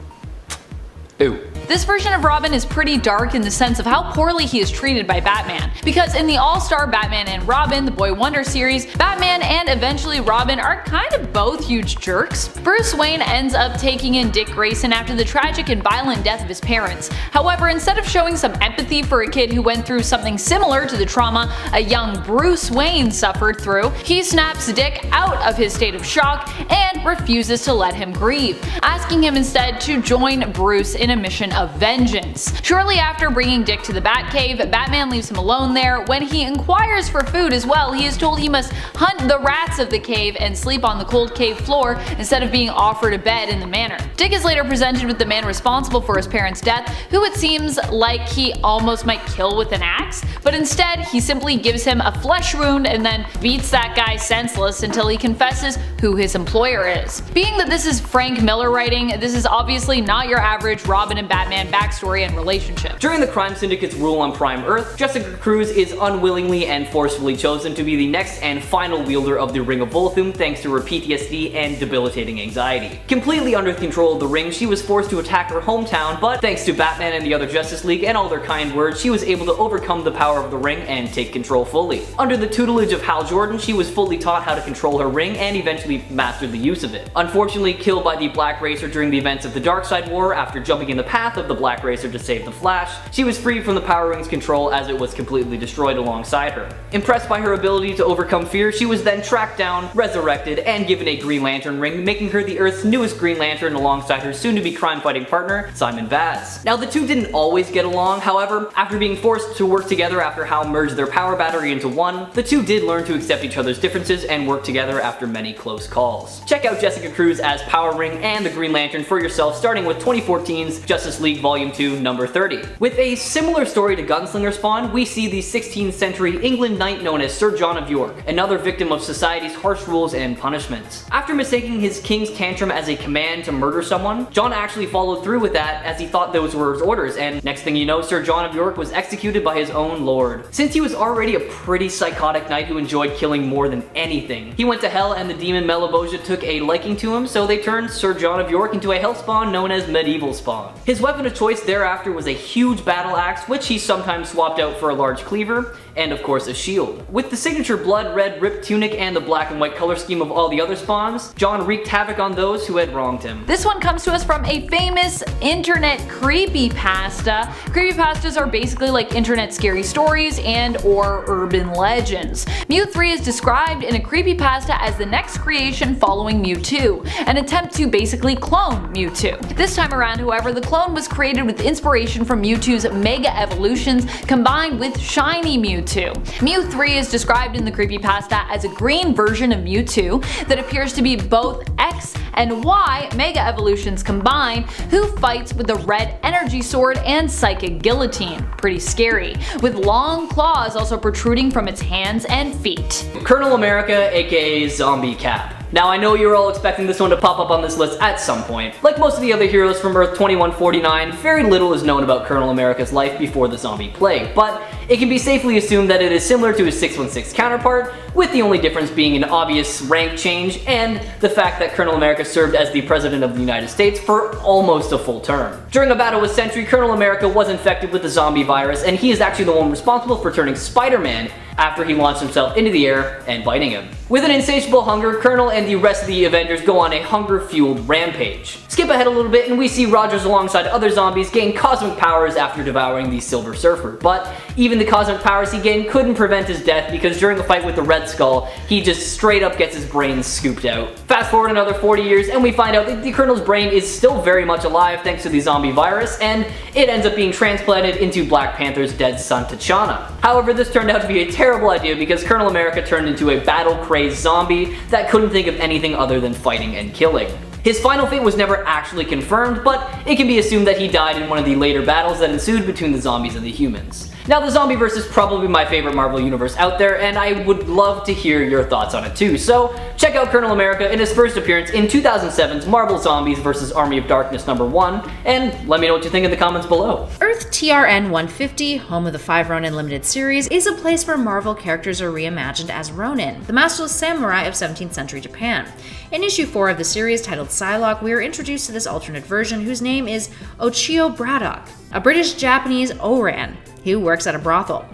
Ew. This version of Robin is pretty dark in the sense of how poorly he is treated by Batman, because in the all-star Batman and Robin, the Boy Wonder series, Batman and eventually Robin are kind of both huge jerks. Bruce Wayne ends up taking in Dick Grayson after the tragic and violent death of his parents. However, instead of showing some empathy for a kid who went through something similar to the trauma a young Bruce Wayne suffered through, he snaps Dick out of his state of shock and refuses to let him grieve, asking him instead to join Bruce in a mission of vengeance. Shortly after bringing Dick to the Batcave, Batman leaves him alone there. When he inquires for food as well, he is told he must hunt the rats of the cave and sleep on the cold cave floor instead of being offered a bed in the manor. Dick is later presented with the man responsible for his parents' death, who it seems like he almost might kill with an axe, but instead he simply gives him a flesh wound and then beats that guy senseless until he confesses who his employer is. Being that this is Frank Miller writing, this is obviously not your average Robin and Batman backstory and relationship. During the Crime Syndicate's rule on Prime Earth, Jessica Cruz is unwillingly and forcefully chosen to be the next and final wielder of the Ring of Volthoom thanks to her PTSD and debilitating anxiety. Completely under control of the Ring, she was forced to attack her hometown, but thanks to Batman and the other Justice League and all their kind words, she was able to overcome the power of the Ring and take control fully. Under the tutelage of Hal Jordan, she was fully taught how to control her Ring and eventually mastered the use of it. Unfortunately killed by the Black Racer during the events of the Darkseid War after jumping in the path of the Black Racer to save the Flash, she was freed from the Power Ring's control as it was completely destroyed alongside her. Impressed by her ability to overcome fear, she was then tracked down, resurrected, and given a Green Lantern ring, making her the Earth's newest Green Lantern alongside her soon-to-be crime-fighting partner, Simon Vaz. Now, the two didn't always get along, however, after being forced to work together after Hal merged their power battery into one, the two did learn to accept each other's differences and work together after many close calls. Check out Jessica Cruz as Power Ring and the Green Lantern for yourself, starting with 2014's Justice League Volume 2, number 30. With a similar story to Gunslinger Spawn, we see the 16th century England knight known as Sir John of York, another victim of society's harsh rules and punishments. After mistaking his king's tantrum as a command to murder someone, John actually followed through with that as he thought those were his orders, and next thing you know, Sir John of York was executed by his own lord. Since he was already a pretty psychotic knight who enjoyed killing more than anything, he went to hell and the demon Malebolgia took a liking to him, so they turned Sir John of York into a hellspawn known as Medieval Spawn. His weapon of choice thereafter was a huge battle axe, which he sometimes swapped out for a large cleaver, and of course a shield. With the signature blood red ripped tunic and the black and white color scheme of all the other spawns, John wreaked havoc on those who had wronged him. This one comes to us from a famous internet creepypasta. Creepypastas are basically like internet scary stories and or urban legends. Mew 3 is described in a creepypasta as the next creation following Mew 2, an attempt to basically clone Mew 2. This time around, however, the clone was created with inspiration from Mew 2's Mega Evolutions combined with shiny Mew 2. Mew 3 is described in the creepypasta as a green version of Mew 2 that appears to be both X and Y Mega Evolutions combined, who fights with a red energy sword and psychic guillotine. Pretty scary, with long claws also protruding from its hands and feet. Colonel America, aka Zombie Cap. Now, I know you're all expecting this one to pop up on this list at some point. Like most of the other heroes from Earth 2149, very little is known about Colonel America's life before the zombie plague, but it can be safely assumed that it is similar to his 616 counterpart, with the only difference being an obvious rank change and the fact that Colonel America served as the President of the United States for almost a full term. During a battle with Sentry, Colonel America was infected with the zombie virus, and he is actually the one responsible for turning Spider-Man after he launched himself into the air and biting him. With an insatiable hunger, Colonel and the rest of the Avengers go on a hunger-fueled rampage. Skip ahead a little bit and we see Rogers alongside other zombies gain cosmic powers after devouring the Silver Surfer, but even the cosmic powers he gained couldn't prevent his death because during the fight with the Red Skull, he just straight up gets his brain scooped out. Fast forward another 40 years and we find out that the Colonel's brain is still very much alive thanks to the zombie virus, and it ends up being transplanted into Black Panther's dead son T'Challa. However, this turned out to be a terrible idea because Colonel America turned into a battle-crazed zombie that couldn't think of anything other than fighting and killing. His final fate was never actually confirmed, but it can be assumed that he died in one of the later battles that ensued between the zombies and the humans. Now, the Zombieverse is probably my favorite Marvel universe out there, and I would love to hear your thoughts on it too, so check out Colonel America in his first appearance in 2007's Marvel Zombies vs. Army of Darkness #1, and let me know what you think in the comments below. Earth TRN 150, home of the 5 Ronin limited series, is a place where Marvel characters are reimagined as Ronin, the masterless samurai of 17th century Japan. In issue 4 of the series, titled Psylocke, we are introduced to this alternate version whose name is Ochio Braddock, a British-Japanese Oran who works at a brothel.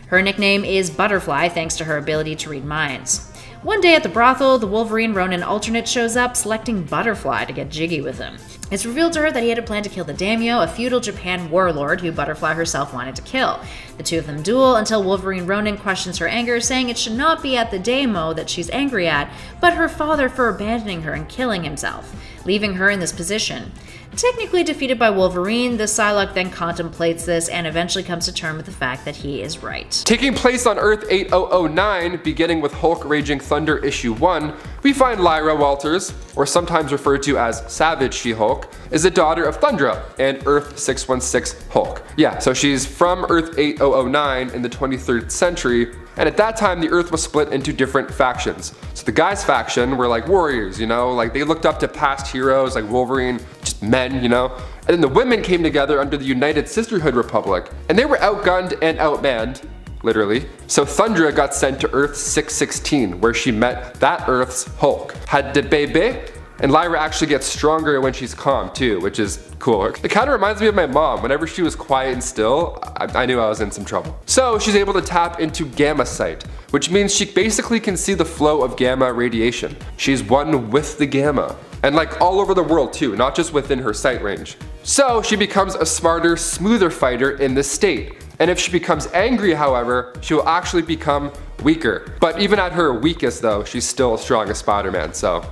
Her nickname is Butterfly thanks to her ability to read minds. One day at the brothel, the Wolverine Ronin alternate shows up, selecting Butterfly to get jiggy with him. It's revealed to her that he had a plan to kill the daimyo, a feudal Japan warlord who Butterfly herself wanted to kill. The two of them duel until Wolverine Ronin questions her anger, saying it should not be at the daimyo that she's angry at, but her father for abandoning her and killing himself, leaving her in this position. Technically defeated by Wolverine, the Psylocke then contemplates this and eventually comes to terms with the fact that he is right. Taking place on Earth 8009, beginning with Hulk Raging Thunder issue 1, we find Lyra Walters, or sometimes referred to as Savage She-Hulk, is the daughter of Thundra and Earth 616 Hulk. Yeah, so she's from Earth 8009 in the 23rd century, and at that time the Earth was split into different factions. So the guys faction were like warriors, you know, like they looked up to past heroes like Wolverine, just men, you know. And then the women came together under the United Sisterhood Republic, and they were outgunned and outmanned, literally. So Thundra got sent to Earth 616, where she met that Earth's Hulk, had the baby, and Lyra actually gets stronger when she's calm too, which is cool. It kind of reminds me of my mom. Whenever she was quiet and still, I knew I was in some trouble. So she's able to tap into gamma sight, which means she basically can see the flow of gamma radiation. She's one with the gamma. And like all over the world too, not just within her sight range. So she becomes a smarter, smoother fighter in this state. And if she becomes angry, however, she will actually become weaker. But even at her weakest though, she's still as strong as Spider-Man, so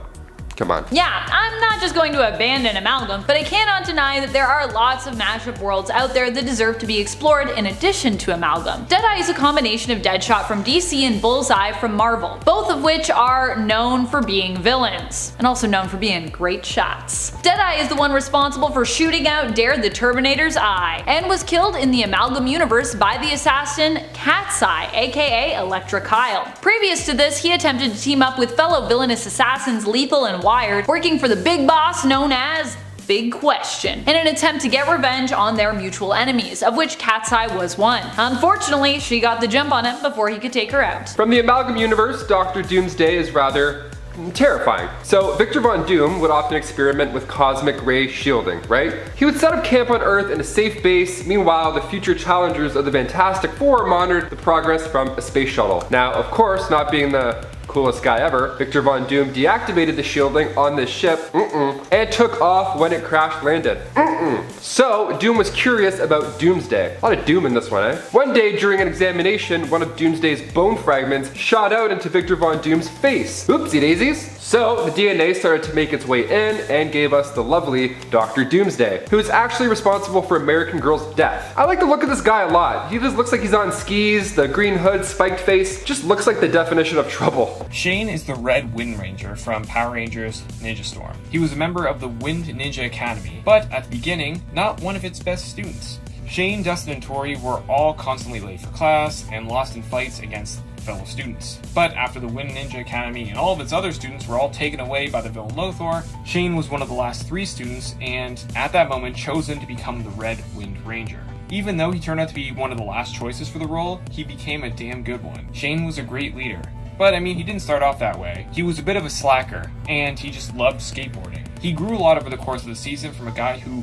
come on. Yeah, I'm not just going to abandon Amalgam, but I cannot deny that there are lots of mashup worlds out there that deserve to be explored in addition to Amalgam. Deadeye is a combination of Deadshot from DC and Bullseye from Marvel, both of which are known for being villains, and also known for being great shots. Deadeye is the one responsible for shooting out Dare the Terminator's eye, and was killed in the Amalgam universe by the assassin Cat's Eye, aka Elektra Kyle. Previous to this, he attempted to team up with fellow villainous assassins Lethal and Wired, working for the big boss known as Big Question, in an attempt to get revenge on their mutual enemies, of which Cat's Eye was one. Unfortunately, she got the jump on him before he could take her out. From the Amalgam universe, Dr. Doomsday is rather terrifying. So Victor Von Doom would often experiment with cosmic ray shielding, right? He would set up camp on Earth in a safe base. Meanwhile, the future challengers of the Fantastic Four monitored the progress from a space shuttle. Now, of course, not being the coolest guy ever, Victor Von Doom deactivated the shielding on this ship and took off when it crash landed. So Doom was curious about Doomsday. A lot of Doom in this one, eh? One day during an examination, one of Doomsday's bone fragments shot out into Victor Von Doom's face. Oopsie daisies. So the DNA started to make its way in and gave us the lovely Dr. Doomsday, who is actually responsible for American Girl's death. I like the look of this guy a lot. He just looks like he's on skis, the green hood, spiked face, just looks like the definition of trouble. Shane is the Red Wind Ranger from Power Rangers Ninja Storm. He was a member of the Wind Ninja Academy, but at the beginning, not one of its best students. Shane, Dustin, and Tori were all constantly late for class and lost in fights against fellow students. But after the Wind Ninja Academy and all of its other students were all taken away by the villain Lothor, Shane was one of the last 3 students and at that moment chosen to become the Red Wind Ranger. Even though he turned out to be one of the last choices for the role, he became a damn good one. Shane was a great leader. But I mean, he didn't start off that way. He was a bit of a slacker, and he just loved skateboarding. He grew a lot over the course of the season from a guy who,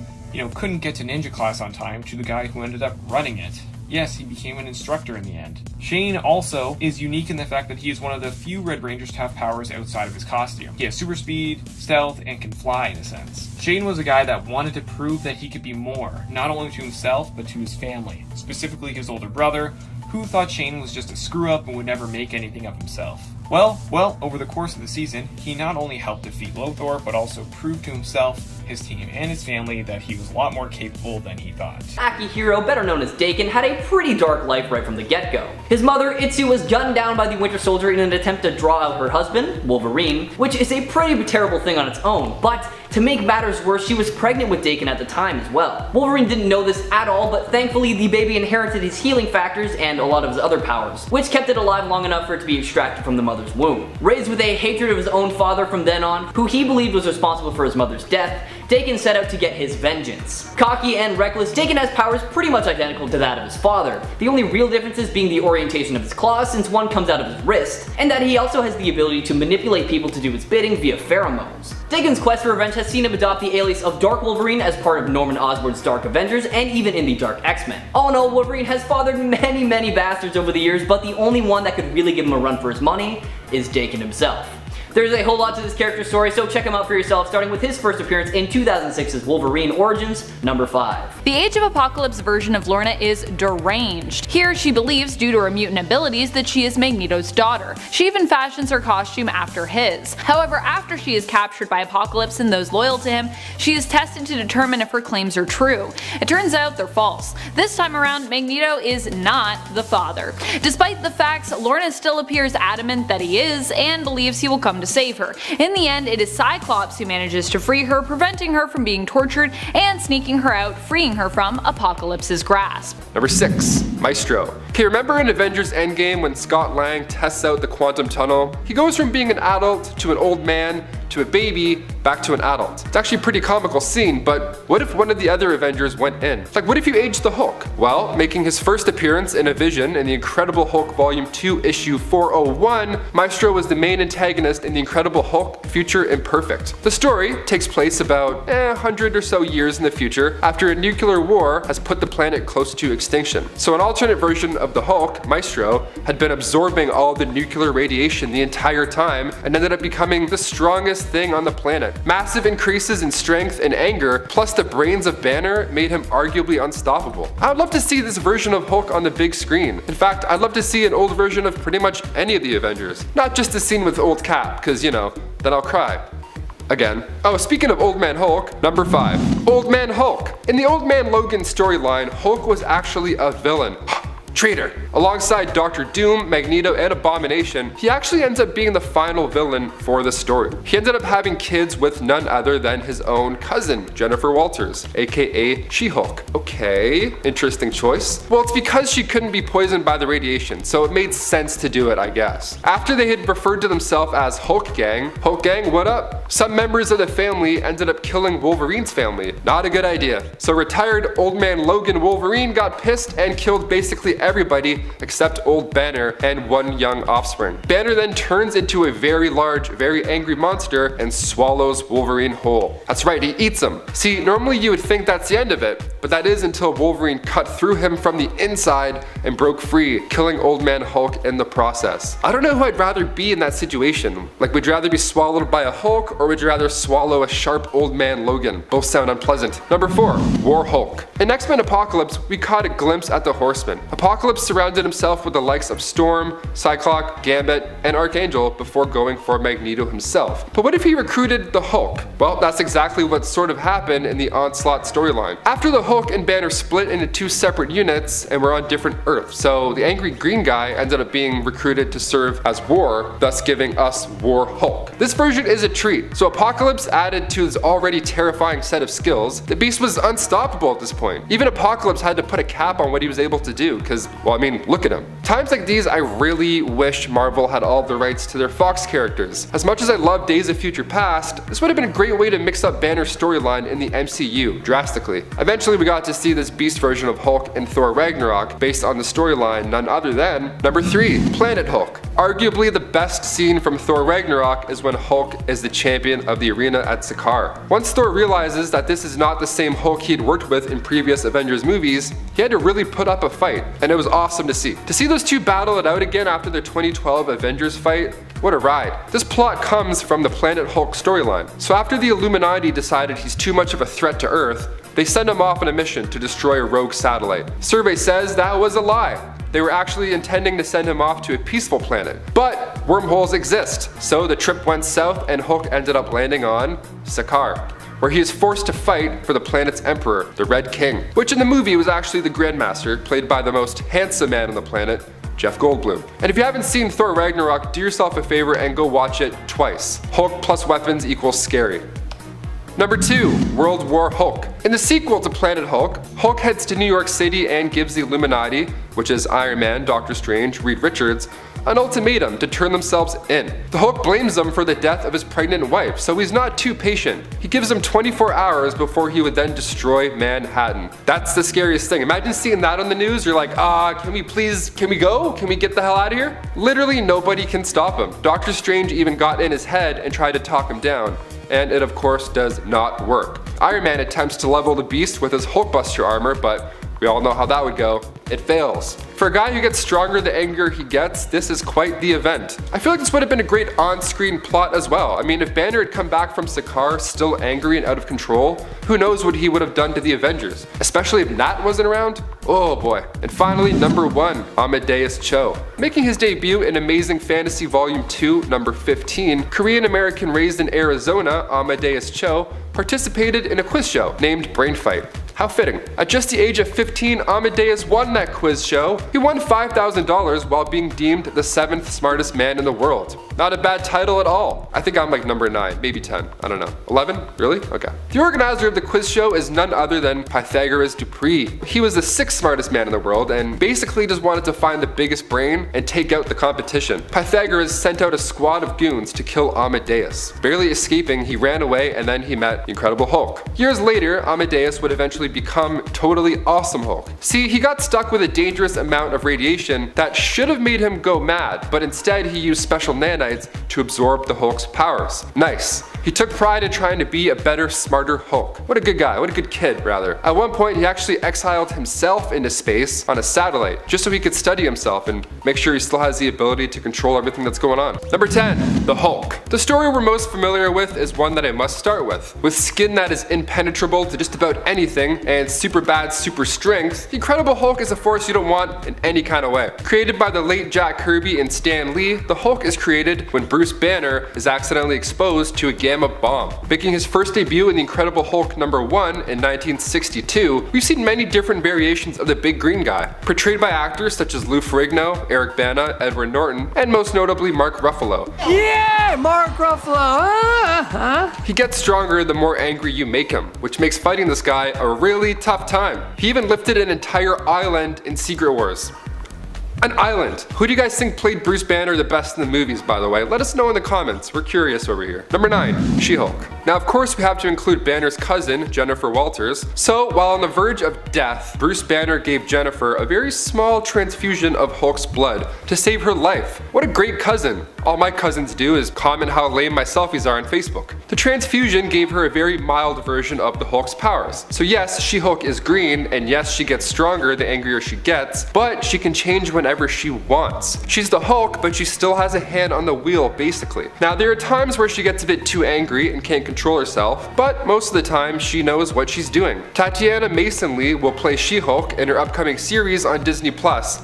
couldn't get to ninja class on time to the guy who ended up running it. Yes, he became an instructor in the end. Shane also is unique in the fact that he is one of the few Red Rangers to have powers outside of his costume. He has super speed, stealth, and can fly in a sense. Shane was a guy that wanted to prove that he could be more, not only to himself, but to his family, specifically his older brother, who thought Shane was just a screw-up and would never make anything of himself. Well, over the course of the season, he not only helped defeat Lothor, but also proved to himself, his team, and his family that he was a lot more capable than he thought. Akihiro, better known as Daken, had a pretty dark life right from the get-go. His mother, Itsu, was gunned down by the Winter Soldier in an attempt to draw out her husband, Wolverine, which is a pretty terrible thing on its own, but to make matters worse, she was pregnant with Daken at the time as well. Wolverine didn't know this at all, but thankfully the baby inherited his healing factors and a lot of his other powers, which kept it alive long enough for it to be extracted from the mother's womb. Raised with a hatred of his own father from then on, who he believed was responsible for his mother's death, Daken set out to get his vengeance. Cocky and reckless, Daken has powers pretty much identical to that of his father, the only real differences being the orientation of his claws since one comes out of his wrist, and that he also has the ability to manipulate people to do his bidding via pheromones. Daken's quest for revenge has seen him adopt the alias of Dark Wolverine as part of Norman Osborn's Dark Avengers and even in the Dark X-Men. All in all, Wolverine has fathered many bastards over the years, but the only one that could really give him a run for his money is Daken himself. There's a whole lot to this character's story, so check him out for yourself, starting with his first appearance in 2006's Wolverine Origins, number 5. The Age of Apocalypse version of Lorna is deranged. Here, she believes, due to her mutant abilities, that she is Magneto's daughter. She even fashions her costume after his. However, after she is captured by Apocalypse and those loyal to him, she is tested to determine if her claims are true. It turns out they're false. This time around, Magneto is not the father. Despite the facts, Lorna still appears adamant that he is, and believes he will come to save her. In the end, it is Cyclops who manages to free her, preventing her from being tortured and sneaking her out, freeing her from Apocalypse's grasp. Number 6. Maestro. Okay, remember in Avengers Endgame when Scott Lang tests out the quantum tunnel? He goes from being an adult to an old man to a baby back to an adult. It's actually a pretty comical scene, but what if one of the other Avengers went in? Like, what if you aged the Hulk? Well, making his first appearance in a vision in the Incredible Hulk Volume 2 issue 401, Maestro was the main antagonist in the Incredible Hulk Future Imperfect. The story takes place about 100 or so years in the future after a nuclear war has put the planet close to extinction. So an alternate version of the Hulk, Maestro, had been absorbing all the nuclear radiation the entire time and ended up becoming the strongest thing on the planet. Massive increases in strength and anger, plus the brains of Banner, made him arguably unstoppable. I would love to see this version of Hulk on the big screen. In fact, I'd love to see an old version of pretty much any of the Avengers. Not just the scene with old Cap, because you know, then I'll cry. Again. Oh, speaking of Old Man Hulk, number 5. Old Man Hulk. In the Old Man Logan storyline, Hulk was actually a villain. Traitor. Alongside Doctor Doom, Magneto, and Abomination, he actually ends up being the final villain for the story. He ended up having kids with none other than his own cousin, Jennifer Walters, aka She-Hulk. Okay, interesting choice. Well, it's because she couldn't be poisoned by the radiation, so it made sense to do it, I guess. After they had referred to themselves as Hulk Gang, what up? Some members of the family ended up killing Wolverine's family. Not a good idea. So retired Old Man Logan Wolverine got pissed and killed basically everybody except old Banner and one young offspring. Banner then turns into a very large, very angry monster and swallows Wolverine whole. That's right, he eats him. See, normally you would think that's the end of it, but that is until Wolverine cut through him from the inside and broke free, killing Old Man Hulk in the process. I don't know who I'd rather be in that situation. Like, would you rather be swallowed by a Hulk or would you rather swallow a sharp Old Man Logan? Both sound unpleasant. Number 4. War Hulk. In X-Men Apocalypse, we caught a glimpse at the Horseman. Apocalypse surrounded himself with the likes of Storm, Cyclops, Gambit, and Archangel before going for Magneto himself. But what if he recruited the Hulk? Well, that's exactly what sort of happened in the Onslaught storyline. After the Hulk and Banner split into 2 separate units and were on different Earths, so the angry green guy ended up being recruited to serve as War, thus giving us War Hulk. This version is a treat. So Apocalypse added to his already terrifying set of skills. The Beast was unstoppable at this point. Even Apocalypse had to put a cap on what he was able to do, because, well, I mean, look at him. Times like these, I really wish Marvel had all the rights to their Fox characters. As much as I love Days of Future Past, this would have been a great way to mix up Banner's storyline in the MCU drastically. Eventually, we got to see this Beast version of Hulk in Thor Ragnarok, based on the storyline none other than number 3, Planet Hulk. Arguably the best scene from Thor Ragnarok is when Hulk is the champion of the arena at Sakaar. Once Thor realizes that this is not the same Hulk he'd worked with in previous Avengers movies, he had to really put up a fight, and it was awesome to see. To see those two battle it out again after their 2012 Avengers fight, what a ride. This plot comes from the Planet Hulk storyline. So after the Illuminati decided he's too much of a threat to Earth, they send him off on a mission to destroy a rogue satellite. Survey says that was a lie. They were actually intending to send him off to a peaceful planet. But wormholes exist, so the trip went south and Hulk ended up landing on Sakaar, where he is forced to fight for the planet's emperor, the Red King, which in the movie was actually the Grandmaster, played by the most handsome man on the planet, Jeff Goldblum. And if you haven't seen Thor Ragnarok, do yourself a favor and go watch it twice. Hulk plus weapons equals scary. Number 2, World War Hulk. In the sequel to Planet Hulk, Hulk heads to New York City and gives the Illuminati, which is Iron Man, Doctor Strange, Reed Richards, an ultimatum to turn themselves in. The Hulk blames them for the death of his pregnant wife, so he's not too patient. He gives them 24 hours before he would then destroy Manhattan. That's the scariest thing. Imagine seeing that on the news. You're like, can we go? Can we get the hell out of here? Literally nobody can stop him. Doctor Strange even got in his head and tried to talk him down, and it of course does not work. Iron Man attempts to level the beast with his Hulkbuster armor, but we all know how that would go. It fails. For a guy who gets stronger the angrier he gets, this is quite the event. I feel like this would have been a great on-screen plot as well. I mean, if Banner had come back from Sakaar still angry and out of control, who knows what he would have done to the Avengers, especially if Nat wasn't around? Oh boy. And finally, number 1, Amadeus Cho. Making his debut in Amazing Fantasy Volume 2, number 15, Korean-American raised in Arizona, Amadeus Cho participated in a quiz show named Brain Fight. How fitting. At just the age of 15, Amadeus won that quiz show. He won $5,000 while being deemed the 7th smartest man in the world. Not a bad title at all. I think I'm like number 9, maybe 10, I don't know. 11? Really? Okay. The organizer of the quiz show is none other than Pythagoras Dupree. He was the 6th smartest man in the world and basically just wanted to find the biggest brain and take out the competition. Pythagoras sent out a squad of goons to kill Amadeus. Barely escaping, he ran away and then he met the Incredible Hulk. Years later, Amadeus would eventually become totally awesome Hulk. See, he got stuck with a dangerous amount of radiation that should have made him go mad, but instead he used special nanites to absorb the Hulk's powers. Nice. He took pride in trying to be a better, smarter Hulk. What a good guy, what a good kid, rather. At one point, he actually exiled himself into space on a satellite, just so he could study himself and make sure he still has the ability to control everything that's going on. Number 10, the Hulk. The story we're most familiar with is one that I must start with. With skin that is impenetrable to just about anything, and super bad super strength, the Incredible Hulk is a force you don't want in any kind of way. Created by the late Jack Kirby and Stan Lee, the Hulk is created when Bruce Banner is accidentally exposed to a gamma bomb. Making his first debut in the Incredible Hulk number 1 in 1962, we've seen many different variations of the big green guy, portrayed by actors such as Lou Ferrigno, Eric Bana, Edward Norton, and most notably Mark Ruffalo. Yeah, Mark Ruffalo. He gets stronger the more angry you make him, which makes fighting this guy a really tough time. He even lifted an entire island in Secret Wars. An island. Who do you guys think played Bruce Banner the best in the movies, by the way? Let us know in the comments. We're curious over here. Number 9, She-Hulk. Now, of course, we have to include Banner's cousin, Jennifer Walters. So, while on the verge of death, Bruce Banner gave Jennifer a very small transfusion of Hulk's blood to save her life. What a great cousin. All my cousins do is comment how lame my selfies are on Facebook. The transfusion gave her a very mild version of the Hulk's powers. So yes, She-Hulk is green, and yes, she gets stronger the angrier she gets, but she can change whenever she wants. She's the Hulk, but she still has a hand on the wheel, basically. Now, there are times where she gets a bit too angry and can't control herself, but most of the time, she knows what she's doing. Tatiana Mason Lee will play She-Hulk in her upcoming series on Disney+,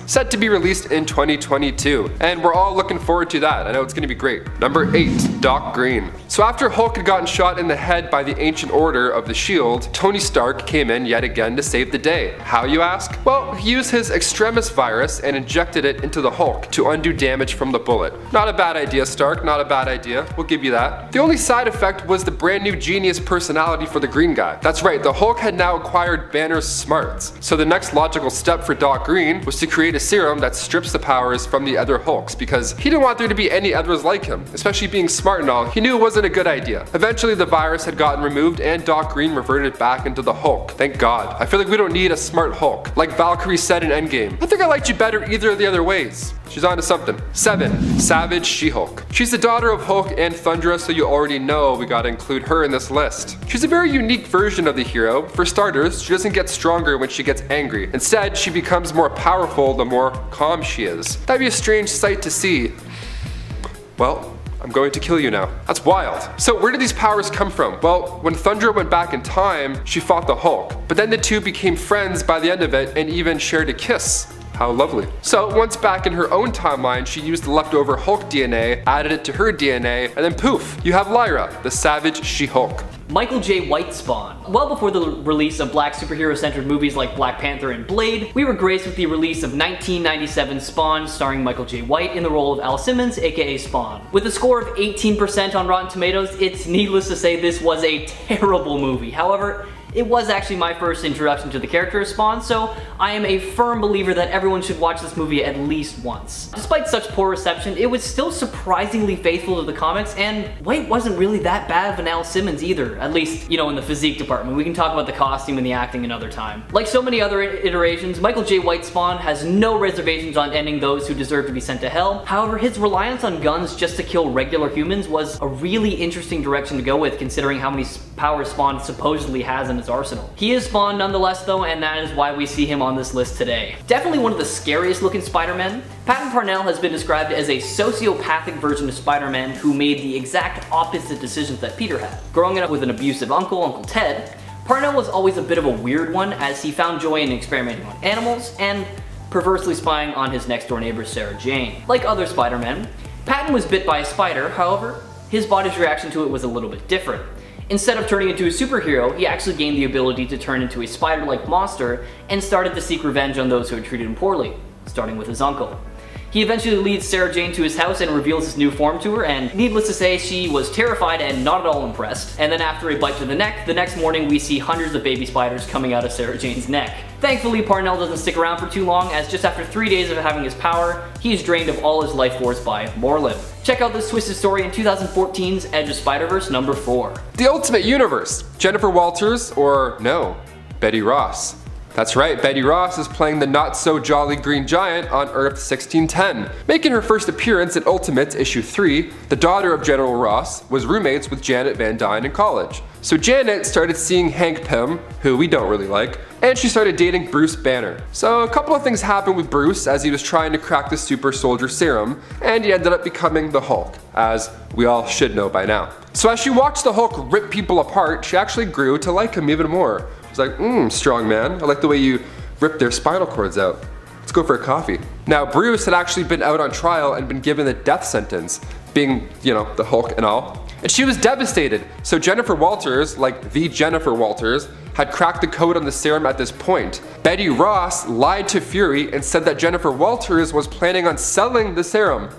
set to be released in 2022, and we're all looking forward to that. I know it's gonna be great. Number 8, Doc Green. So after Hulk had gotten shot in the head by the Ancient Order of the Shield, Tony Stark came in yet again to save the day. How, you ask? Well, he used his Extremis virus and injected it into the Hulk to undo damage from the bullet. Not a bad idea, Stark, not a bad idea. We'll give you that. The only side effect was the brand new genius personality for the green guy. That's right, the Hulk had now acquired Banner's smarts. So the next logical step for Doc Green was to create a serum that strips the powers from the other Hulks, because he didn't want there to be any others like him, especially being smart and all. He knew it wasn't a good idea. Eventually the virus had gotten removed and Doc Green reverted back into the Hulk. Thank God. I feel like we don't need a smart Hulk. Like Valkyrie said in Endgame, I think I liked you better either of the other ways. She's on to something. 7, Savage She-Hulk. She's the daughter of Hulk and Thundra, so you already know we gotta include her in this list. She's a very unique version of the hero. For starters, she doesn't get stronger when she gets angry. Instead, she becomes more powerful the more calm she is. That'd be a strange sight to see. Well, I'm going to kill you now. That's wild. So where did these powers come from? Well, when Thundra went back in time, she fought the Hulk. But then the two became friends by the end of it and even shared a kiss. How lovely. So once back in her own timeline, she used the leftover Hulk DNA, added it to her DNA, and then poof, you have Lyra, the Savage She-Hulk. Michael J. White Spawn. Well before the release of black superhero-centered movies like Black Panther and Blade, we were graced with the release of 1997's Spawn, starring Michael J. White in the role of Al Simmons, aka Spawn. With a score of 18% on Rotten Tomatoes, it's needless to say this was a terrible movie. However, It was actually my first introduction to the character of Spawn, so I am a firm believer that everyone should watch this movie at least once. Despite such poor reception, it was still surprisingly faithful to the comics, and White wasn't really that bad of an Al Simmons either, at least, in the physique department. We can talk about the costume and the acting another time. Like so many other iterations, Michael J. White's Spawn has no reservations on ending those who deserve to be sent to hell. However, his reliance on guns just to kill regular humans was a really interesting direction to go with, considering how many powers Spawn supposedly has in his arsenal. He is Spawn nonetheless though, and that is why we see him on this list today. Definitely one of the scariest looking Spider-Men. Patton Parnell has been described as a sociopathic version of Spider-Man who made the exact opposite decisions that Peter had. Growing up with an abusive uncle, Uncle Ted, Parnell was always a bit of a weird one, as he found joy in experimenting on animals and perversely spying on his next door neighbor Sarah Jane. Like other Spider-Men, Patton was bit by a spider. However, his body's reaction to it was a little bit different. Instead of turning into a superhero, he actually gained the ability to turn into a spider-like monster and started to seek revenge on those who had treated him poorly, starting with his uncle. He eventually leads Sarah Jane to his house and reveals his new form to her, and needless to say, she was terrified and not at all impressed. And then after a bite to the neck, the next morning we see hundreds of baby spiders coming out of Sarah Jane's neck. Thankfully, Parnell doesn't stick around for too long, as just after 3 days of having his power, he is drained of all his life force by Morlun. Check out this twisted story in 2014's Edge of Spider-Verse number 4. The Ultimate Universe. Jennifer Walters, or no, Betty Ross. That's right, Betty Ross is playing the not-so-jolly Green Giant on Earth 1610. Making her first appearance in Ultimates issue 3, the daughter of General Ross was roommates with Janet Van Dyne in college. So Janet started seeing Hank Pym, who we don't really like, and she started dating Bruce Banner. So a couple of things happened with Bruce as he was trying to crack the super soldier serum, and he ended up becoming the Hulk, as we all should know by now. So as she watched the Hulk rip people apart, she actually grew to like him even more. Like, strong man. I like the way you rip their spinal cords out. Let's go for a coffee. Now, Bruce had actually been out on trial and been given the death sentence, being, the Hulk and all. And she was devastated. So Jennifer Walters, like the Jennifer Walters, had cracked the code on the serum at this point. Betty Ross lied to Fury and said that Jennifer Walters was planning on selling the serum.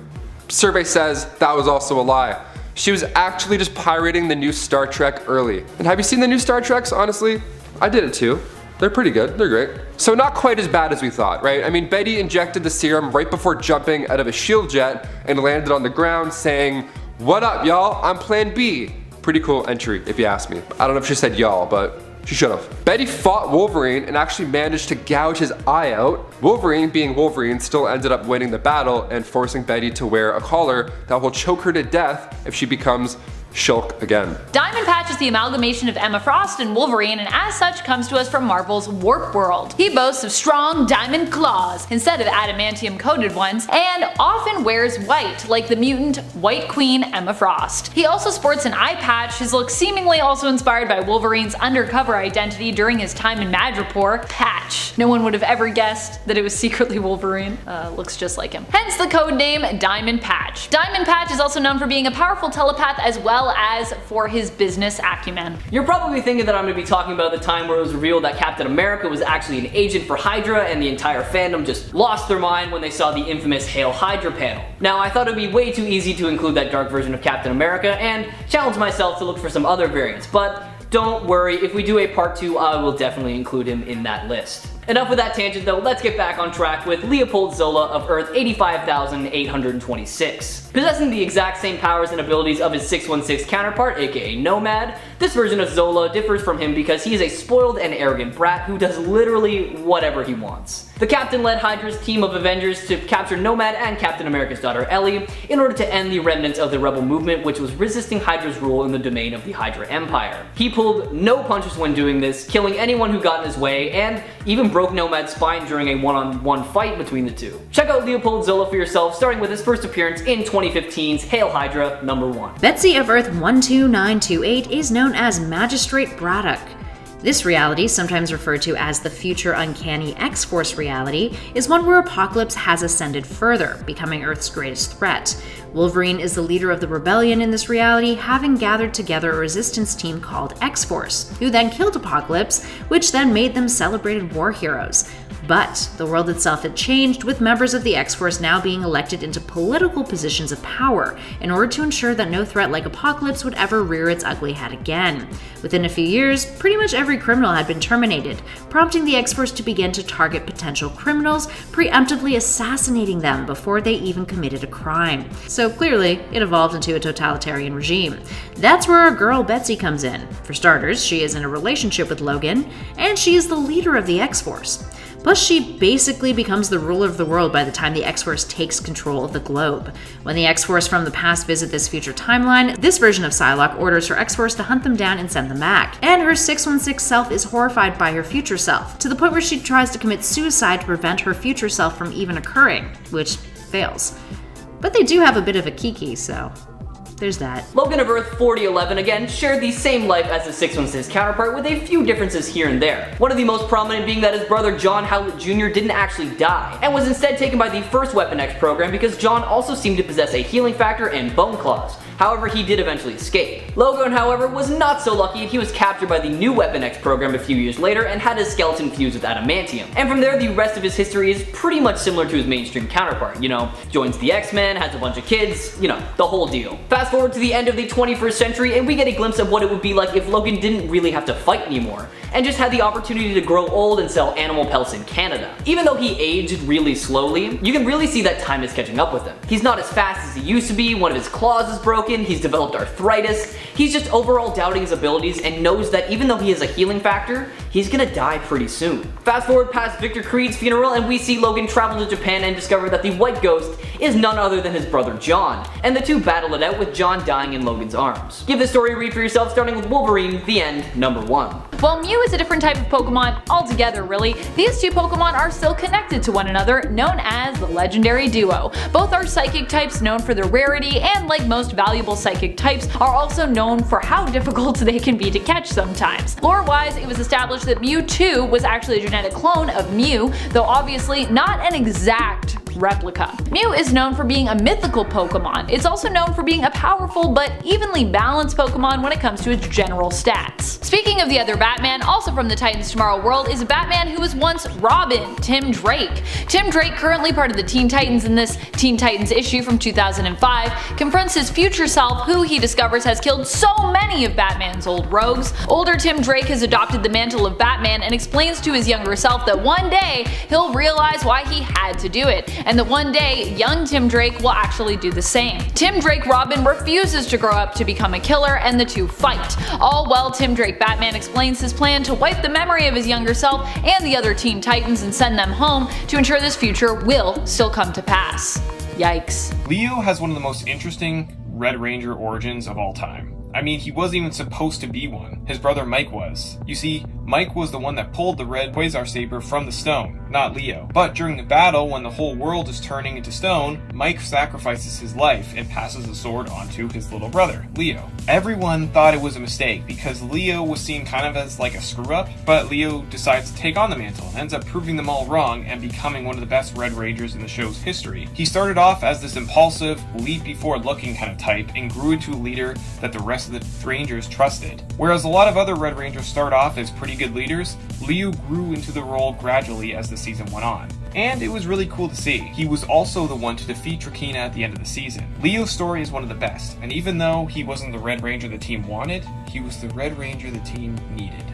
Survey says that was also a lie. She was actually just pirating the new Star Trek early. And have you seen the new Star Treks, honestly? I did it too. They're pretty good, they're great. So not quite as bad as we thought, right? I mean, Betty injected the serum right before jumping out of a shield jet and landed on the ground saying, "What up, y'all? I'm Plan B." Pretty cool entry, if you ask me. I don't know if she said y'all, but she should have. Betty fought Wolverine and actually managed to gouge his eye out. Wolverine, being Wolverine, still ended up winning the battle and forcing Betty to wear a collar that will choke her to death if she becomes Shulk again. Diamond Patch is the amalgamation of Emma Frost and Wolverine, and as such comes to us from Marvel's Warp World. He boasts of strong diamond claws instead of adamantium coated ones, and often wears white, like the mutant White Queen Emma Frost. He also sports an eye patch, his look seemingly also inspired by Wolverine's undercover identity during his time in Madripoor, Patch. No one would have ever guessed that it was secretly Wolverine. Looks just like him. Hence the code name Diamond Patch. Diamond Patch is also known for being a powerful telepath as well as for his business acumen. You're probably thinking that I'm going to be talking about the time where it was revealed that Captain America was actually an agent for Hydra, and the entire fandom just lost their mind when they saw the infamous Hail Hydra panel. Now, I thought it would be way too easy to include that dark version of Captain America and challenge myself to look for some other variants, but don't worry, if we do a part 2, I will definitely include him in that list. Enough with that tangent though, let's get back on track with Leopold Zola of Earth 85,826. Possessing the exact same powers and abilities of his 616 counterpart, aka Nomad, this version of Zola differs from him because he is a spoiled and arrogant brat who does literally whatever he wants. The Captain led Hydra's team of Avengers to capture Nomad and Captain America's daughter Ellie in order to end the remnants of the rebel movement which was resisting Hydra's rule in the domain of the Hydra Empire. He pulled no punches when doing this, killing anyone who got in his way, and even broke Nomad's spine during a one-on-one fight between the two. Check out Leopold Zola for yourself, starting with his first appearance in 2015's Hail Hydra #1. Betsy of Earth 12928 is known as Magistrate Braddock. This reality, sometimes referred to as the future uncanny X-Force reality, is one where Apocalypse has ascended further, becoming Earth's greatest threat. Wolverine is the leader of the rebellion in this reality, having gathered together a resistance team called X-Force, who then killed Apocalypse, which then made them celebrated war heroes. But the world itself had changed, with members of the X-Force now being elected into political positions of power in order to ensure that no threat like Apocalypse would ever rear its ugly head again. Within a few years, pretty much every criminal had been terminated, prompting the X-Force to begin to target potential criminals, preemptively assassinating them before they even committed a crime. So clearly, it evolved into a totalitarian regime. That's where our girl Betsy comes in. For starters, she is in a relationship with Logan, and she is the leader of the X-Force. Plus, she basically becomes the ruler of the world by the time the X-Force takes control of the globe. When the X-Force from the past visit this future timeline, this version of Psylocke orders her X-Force to hunt them down and send them back. And her 616 self is horrified by her future self, to the point where she tries to commit suicide to prevent her future self from even occurring, which fails. But they do have a bit of a kiki, so there's that. Logan of Earth 4011 again shared the same life as the 616 counterpart, with a few differences here and there. One of the most prominent being that his brother John Howlett Jr. didn't actually die, and was instead taken by the first Weapon X program because John also seemed to possess a healing factor and bone claws. However, he did eventually escape. Logan, however, was not so lucky. He was captured by the new Weapon X program a few years later and had his skeleton fused with adamantium. And from there, the rest of his history is pretty much similar to his mainstream counterpart. You know, joins the X-Men, has a bunch of kids, you know, the whole deal. Fast forward to the end of the 21st century and we get a glimpse of what it would be like if Logan didn't really have to fight anymore, and just had the opportunity to grow old and sell animal pelts in Canada. Even though he aged really slowly, you can really see that time is catching up with him. He's not as fast as he used to be, one of his claws is broken, he's developed arthritis, he's just overall doubting his abilities and knows that even though he has a healing factor, he's gonna die pretty soon. Fast forward past Victor Creed's funeral and we see Logan travel to Japan and discover that the White Ghost is none other than his brother John, and the two battle it out with John dying in Logan's arms. Give this story a read for yourself, starting with Wolverine, The End, #1. While Mew is a different type of Pokemon altogether really, these two Pokemon are still connected to one another, known as the Legendary Duo. Both are psychic types known for their rarity, and like most valuable psychic types, are also known for how difficult they can be to catch sometimes. Lore-wise, it was established that Mewtwo was actually a genetic clone of Mew, though obviously not an exact replica. Mew is known for being a mythical Pokemon. It's also known for being a powerful but evenly balanced Pokemon when it comes to its general stats. Speaking of the other Batman, also from the Titans Tomorrow world, is a Batman who was once Robin, Tim Drake. Tim Drake, currently part of the Teen Titans in this Teen Titans issue from 2005, confronts his future self, who he discovers has killed so many of Batman's old rogues. Older Tim Drake has adopted the mantle of Batman and explains to his younger self that one day he'll realize why he had to do it, and that one day young Tim Drake will actually do the same. Tim Drake Robin refuses to grow up to become a killer, and the two fight. All while Tim Drake Batman explains his plan to wipe the memory of his younger self and the other Teen Titans and send them home to ensure this future will still come to pass. Yikes. Leo has one of the most interesting Red Ranger origins of all time. I mean, he wasn't even supposed to be one. His brother Mike was. You see, Mike was the one that pulled the red Quasar Saber from the stone, not Leo. But during the battle, when the whole world is turning into stone, Mike sacrifices his life and passes the sword onto his little brother, Leo. Everyone thought it was a mistake because Leo was seen kind of as like a screw-up, but Leo decides to take on the mantle and ends up proving them all wrong and becoming one of the best Red Rangers in the show's history. He started off as this impulsive, leap-before-looking kind of type and grew into a leader that the rest of the Rangers trusted. Whereas a lot of other Red Rangers start off as pretty good leaders, Leo grew into the role gradually as the season went on. And it was really cool to see. He was also the one to defeat Trakeena at the end of the season. Leo's story is one of the best, and even though he wasn't the Red Ranger the team wanted, he was the Red Ranger the team needed.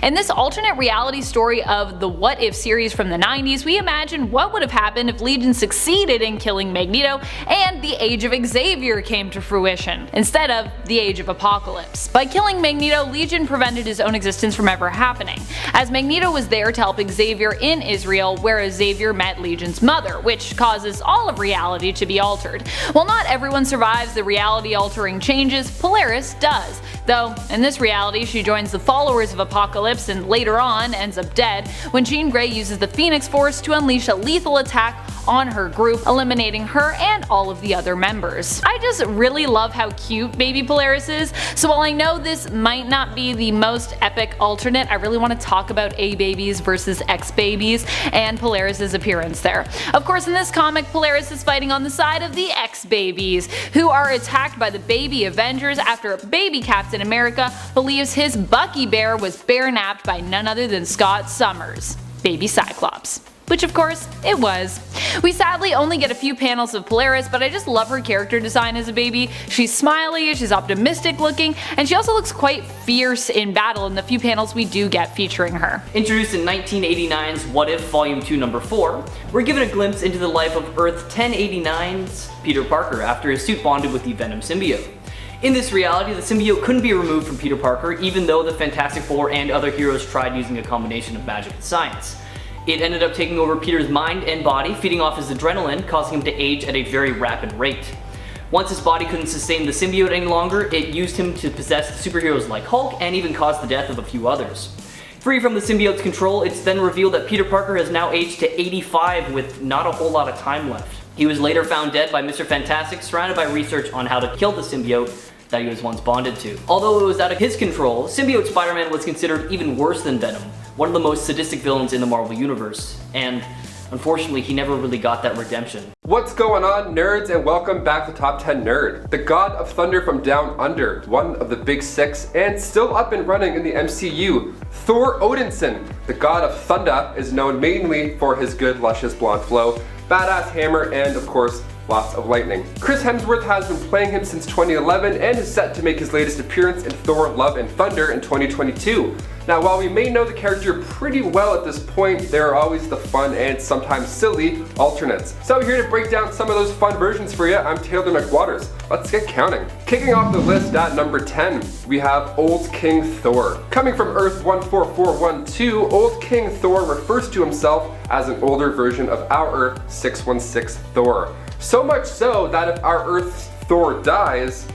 In this alternate reality story of the What If series from the 90s, we imagine what would have happened if Legion succeeded in killing Magneto and the Age of Xavier came to fruition, instead of the Age of Apocalypse. By killing Magneto, Legion prevented his own existence from ever happening, as Magneto was there to help Xavier in Israel, where Xavier met Legion's mother, which causes all of reality to be altered. While not everyone survives the reality-altering changes, Polaris does, though in this reality she joins the followers of Apocalypse and later on ends up dead when Jean Grey uses the Phoenix Force to unleash a lethal attack on her group, eliminating her and all of the other members. I just really love how cute baby Polaris is, so while I know this might not be the most epic alternate, I really want to talk about A-Babies versus X-Babies and Polaris' appearance there. Of course, in this comic, Polaris is fighting on the side of the X-Babies, who are attacked by the baby Avengers after baby Captain America believes his Bucky bear was bear-napped by none other than Scott Summers, baby Cyclops. Which of course, it was. We sadly only get a few panels of Polaris, but I just love her character design as a baby. She's smiley, she's optimistic looking, and she also looks quite fierce in battle in the few panels we do get featuring her. Introduced in 1989's What If Volume 2 Number 4, we're given a glimpse into the life of Earth 1089's Peter Parker after his suit bonded with the Venom symbiote. In this reality, the symbiote couldn't be removed from Peter Parker even though the Fantastic Four and other heroes tried using a combination of magic and science. It ended up taking over Peter's mind and body, feeding off his adrenaline, causing him to age at a very rapid rate. Once his body couldn't sustain the symbiote any longer, it used him to possess superheroes like Hulk and even caused the death of a few others. Free from the symbiote's control, it's then revealed that Peter Parker has now aged to 85 with not a whole lot of time left. He was later found dead by Mr. Fantastic, surrounded by research on how to kill the symbiote that he was once bonded to. Although it was out of his control, Symbiote Spider-Man was considered even worse than Venom, one of the most sadistic villains in the Marvel Universe, and unfortunately he never really got that redemption. What's going on, nerds, and welcome back to Top 10 Nerd. The God of Thunder from Down Under, one of the big six, and still up and running in the MCU, Thor Odinson. The God of Thunder is known mainly for his good, luscious blonde flow, badass hammer, and of course, lots of lightning. Chris Hemsworth has been playing him since 2011 and is set to make his latest appearance in Thor Love and Thunder in 2022. Now, while we may know the character pretty well at this point, there are always the fun and sometimes silly alternates. So here to break down some of those fun versions for you, I'm Taylor McWaters. Let's get counting. Kicking off the list at number 10, we have Old King Thor. Coming from Earth 14412, Old King Thor refers to himself as an older version of our Earth 616 Thor. So much so that if our Earth's Thor dies,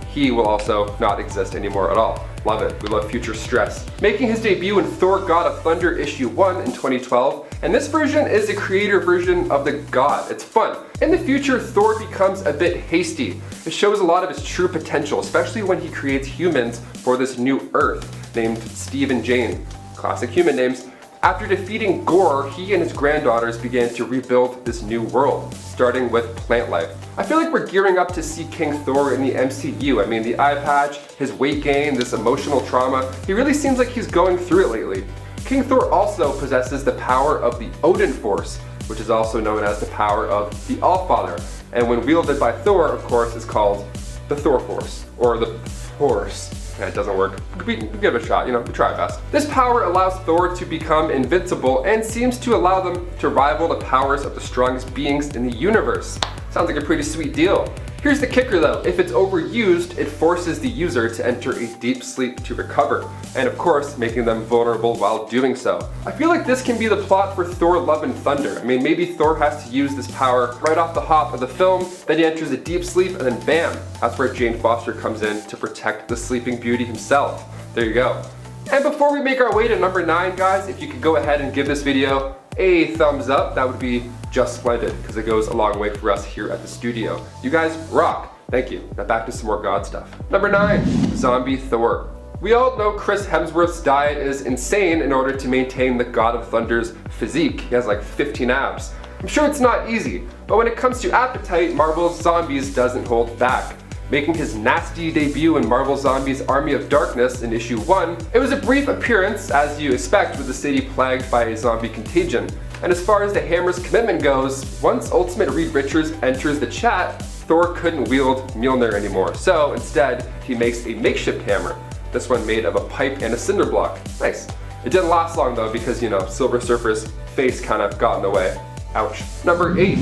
he will also not exist anymore at all. Love it. We love future stress. Making his debut in Thor God of Thunder issue 1 in 2012, and this version is a creator version of the god. It's fun. In the future, Thor becomes a bit hasty. It shows a lot of his true potential, especially when he creates humans for this new Earth named Steve and Jane. Classic human names. After defeating Gore, he and his granddaughters began to rebuild this new world, starting with plant life. I feel like we're gearing up to see King Thor in the MCU. I mean, the eye patch, his weight gain, this emotional trauma, he really seems like he's going through it lately. King Thor also possesses the power of the Odin Force, which is also known as the power of the Allfather, and when wielded by Thor, of course, is called the Thor Force, or the Force. Yeah, it doesn't work. We give it a shot, we try our best. This power allows Thor to become invincible and seems to allow them to rival the powers of the strongest beings in the universe. Sounds like a pretty sweet deal. Here's the kicker though, if it's overused, it forces the user to enter a deep sleep to recover, and of course, making them vulnerable while doing so. I feel like this can be the plot for Thor Love and Thunder. I mean, maybe Thor has to use this power right off the hop of the film, then he enters a deep sleep, and then bam, that's where Jane Foster comes in to protect the Sleeping Beauty himself. There you go. And before we make our way to number 9, guys, if you could go ahead and give this video a thumbs up, that would be just splendid, because it goes a long way for us here at the studio. You guys rock. Thank you. Now back to some more God stuff. Number 9, Zombie Thor. We all know Chris Hemsworth's diet is insane in order to maintain the God of Thunder's physique. He has like 15 abs. I'm sure it's not easy, but when it comes to appetite, Marvel's Zombies doesn't hold back. Making his nasty debut in Marvel Zombies Army of Darkness in issue 1, it was a brief appearance, as you expect with the city plagued by a zombie contagion. And as far as the hammer's commitment goes, once Ultimate Reed Richards enters the chat, Thor couldn't wield Mjolnir anymore, so instead he makes a makeshift hammer, this one made of a pipe and a cinder block. Nice. It didn't last long though because, Silver Surfer's face kind of got in the way. Ouch. Number 8,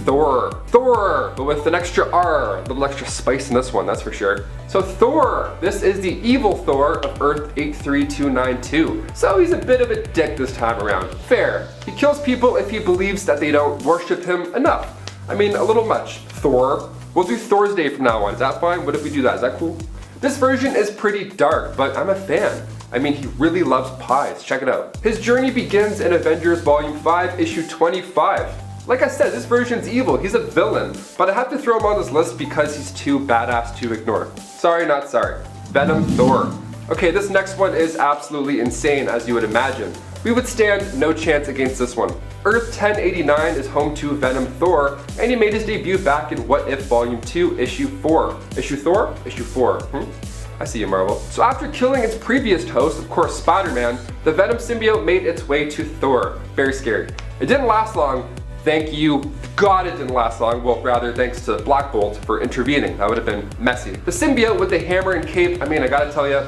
Thor. Thor, but with an extra R, a little extra spice in this one, that's for sure. So Thor, this is the evil Thor of Earth 83292. So he's a bit of a dick this time around. Fair. He kills people if he believes that they don't worship him enough. I mean, a little much. Thor. We'll do Thor's Day from now on. Is that fine? What if we do that? Is that cool? This version is pretty dark, but I'm a fan. I mean, he really loves pies. Check it out. His journey begins in Avengers Volume 5, issue 25. Like I said, this version's evil. He's a villain, but I have to throw him on this list because he's too badass to ignore. Sorry, not sorry. Venom Thor. Okay, this next one is absolutely insane, as you would imagine. We would stand no chance against this one. Earth 1089 is home to Venom Thor, and he made his debut back in What If Volume 2, issue 4. Issue Thor? Issue 4. I see you, Marvel. So after killing its previous host, of course Spider-Man, the Venom symbiote made its way to Thor. Very scary. It didn't last long. Thank you, God it didn't last long. Well, rather thanks to Black Bolt for intervening. That would have been messy. The symbiote with the hammer and cape, I mean, I gotta tell you,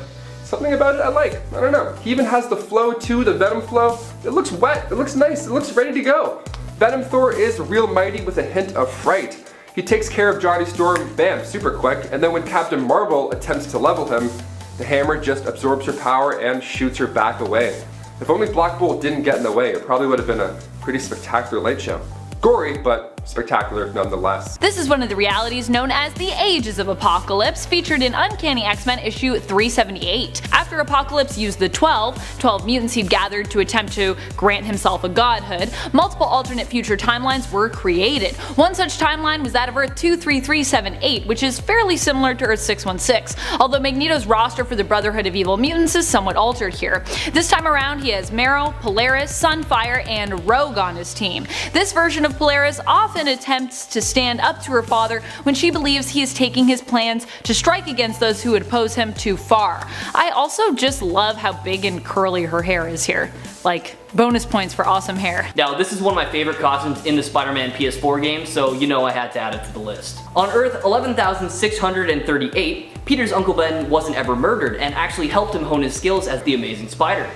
something about it I like. I don't know. He even has the flow too, the Venom flow. It looks wet, it looks nice, it looks ready to go. Venom Thor is real mighty with a hint of fright. He takes care of Johnny Storm, bam, super quick, and then when Captain Marvel attempts to level him, the hammer just absorbs her power and shoots her back away. If only Black Bolt didn't get in the way, it probably would have been a pretty spectacular light show. Gory, but spectacular nonetheless. This is one of the realities known as the Ages of Apocalypse, featured in Uncanny X-Men issue 378. After Apocalypse used the 12 mutants he'd gathered to attempt to grant himself a godhood, multiple alternate future timelines were created. One such timeline was that of Earth 23378, which is fairly similar to Earth 616, although Magneto's roster for the Brotherhood of Evil Mutants is somewhat altered here. This time around he has Marrow, Polaris, Sunfire, and Rogue on his team. This version of Polaris often attempts to stand up to her father when she believes he is taking his plans to strike against those who oppose him too far. I also just love how big and curly her hair is here. Like, bonus points for awesome hair. Now, this is one of my favorite costumes in the Spider-Man PS4 game, so you know I had to add it to the list. On Earth 11,638, Peter's Uncle Ben wasn't ever murdered and actually helped him hone his skills as the Amazing Spider.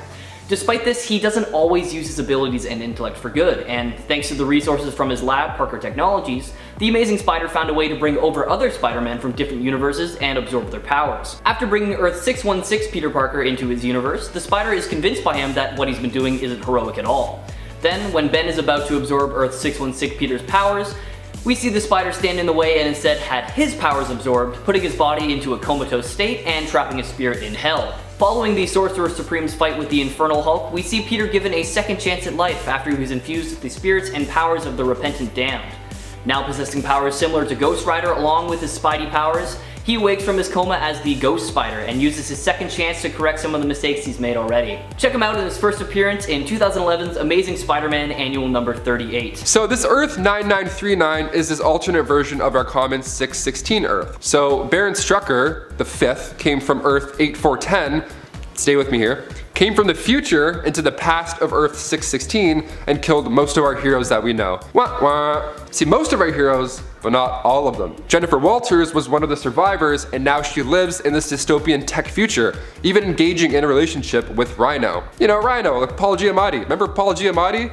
Despite this, he doesn't always use his abilities and intellect for good, and thanks to the resources from his lab, Parker Technologies, the Amazing Spider found a way to bring over other Spider-Men from different universes and absorb their powers. After bringing Earth 616 Peter Parker into his universe, the Spider is convinced by him that what he's been doing isn't heroic at all. Then, when Ben is about to absorb Earth 616 Peter's powers, we see the Spider stand in the way and instead had his powers absorbed, putting his body into a comatose state and trapping his spirit in hell. Following the Sorcerer Supreme's fight with the Infernal Hulk, we see Peter given a second chance at life after he was infused with the spirits and powers of the Repentant Damned. Now possessing powers similar to Ghost Rider along with his Spidey powers, he awakes from his coma as the Ghost Spider and uses his second chance to correct some of the mistakes he's made already. Check him out in his first appearance in 2011's Amazing Spider-Man Annual number 38. So this Earth 9939 is this alternate version of our common 616 Earth. So Baron Strucker, the 5th, came from Earth 8410, stay with me here, came from the future into the past of Earth 616 and killed most of our heroes that we know. Wah wah. See, most of our heroes, but not all of them. Jennifer Walters was one of the survivors, and now she lives in this dystopian tech future, even engaging in a relationship with Rhino. You know, Rhino, like Paul Giamatti. Remember Paul Giamatti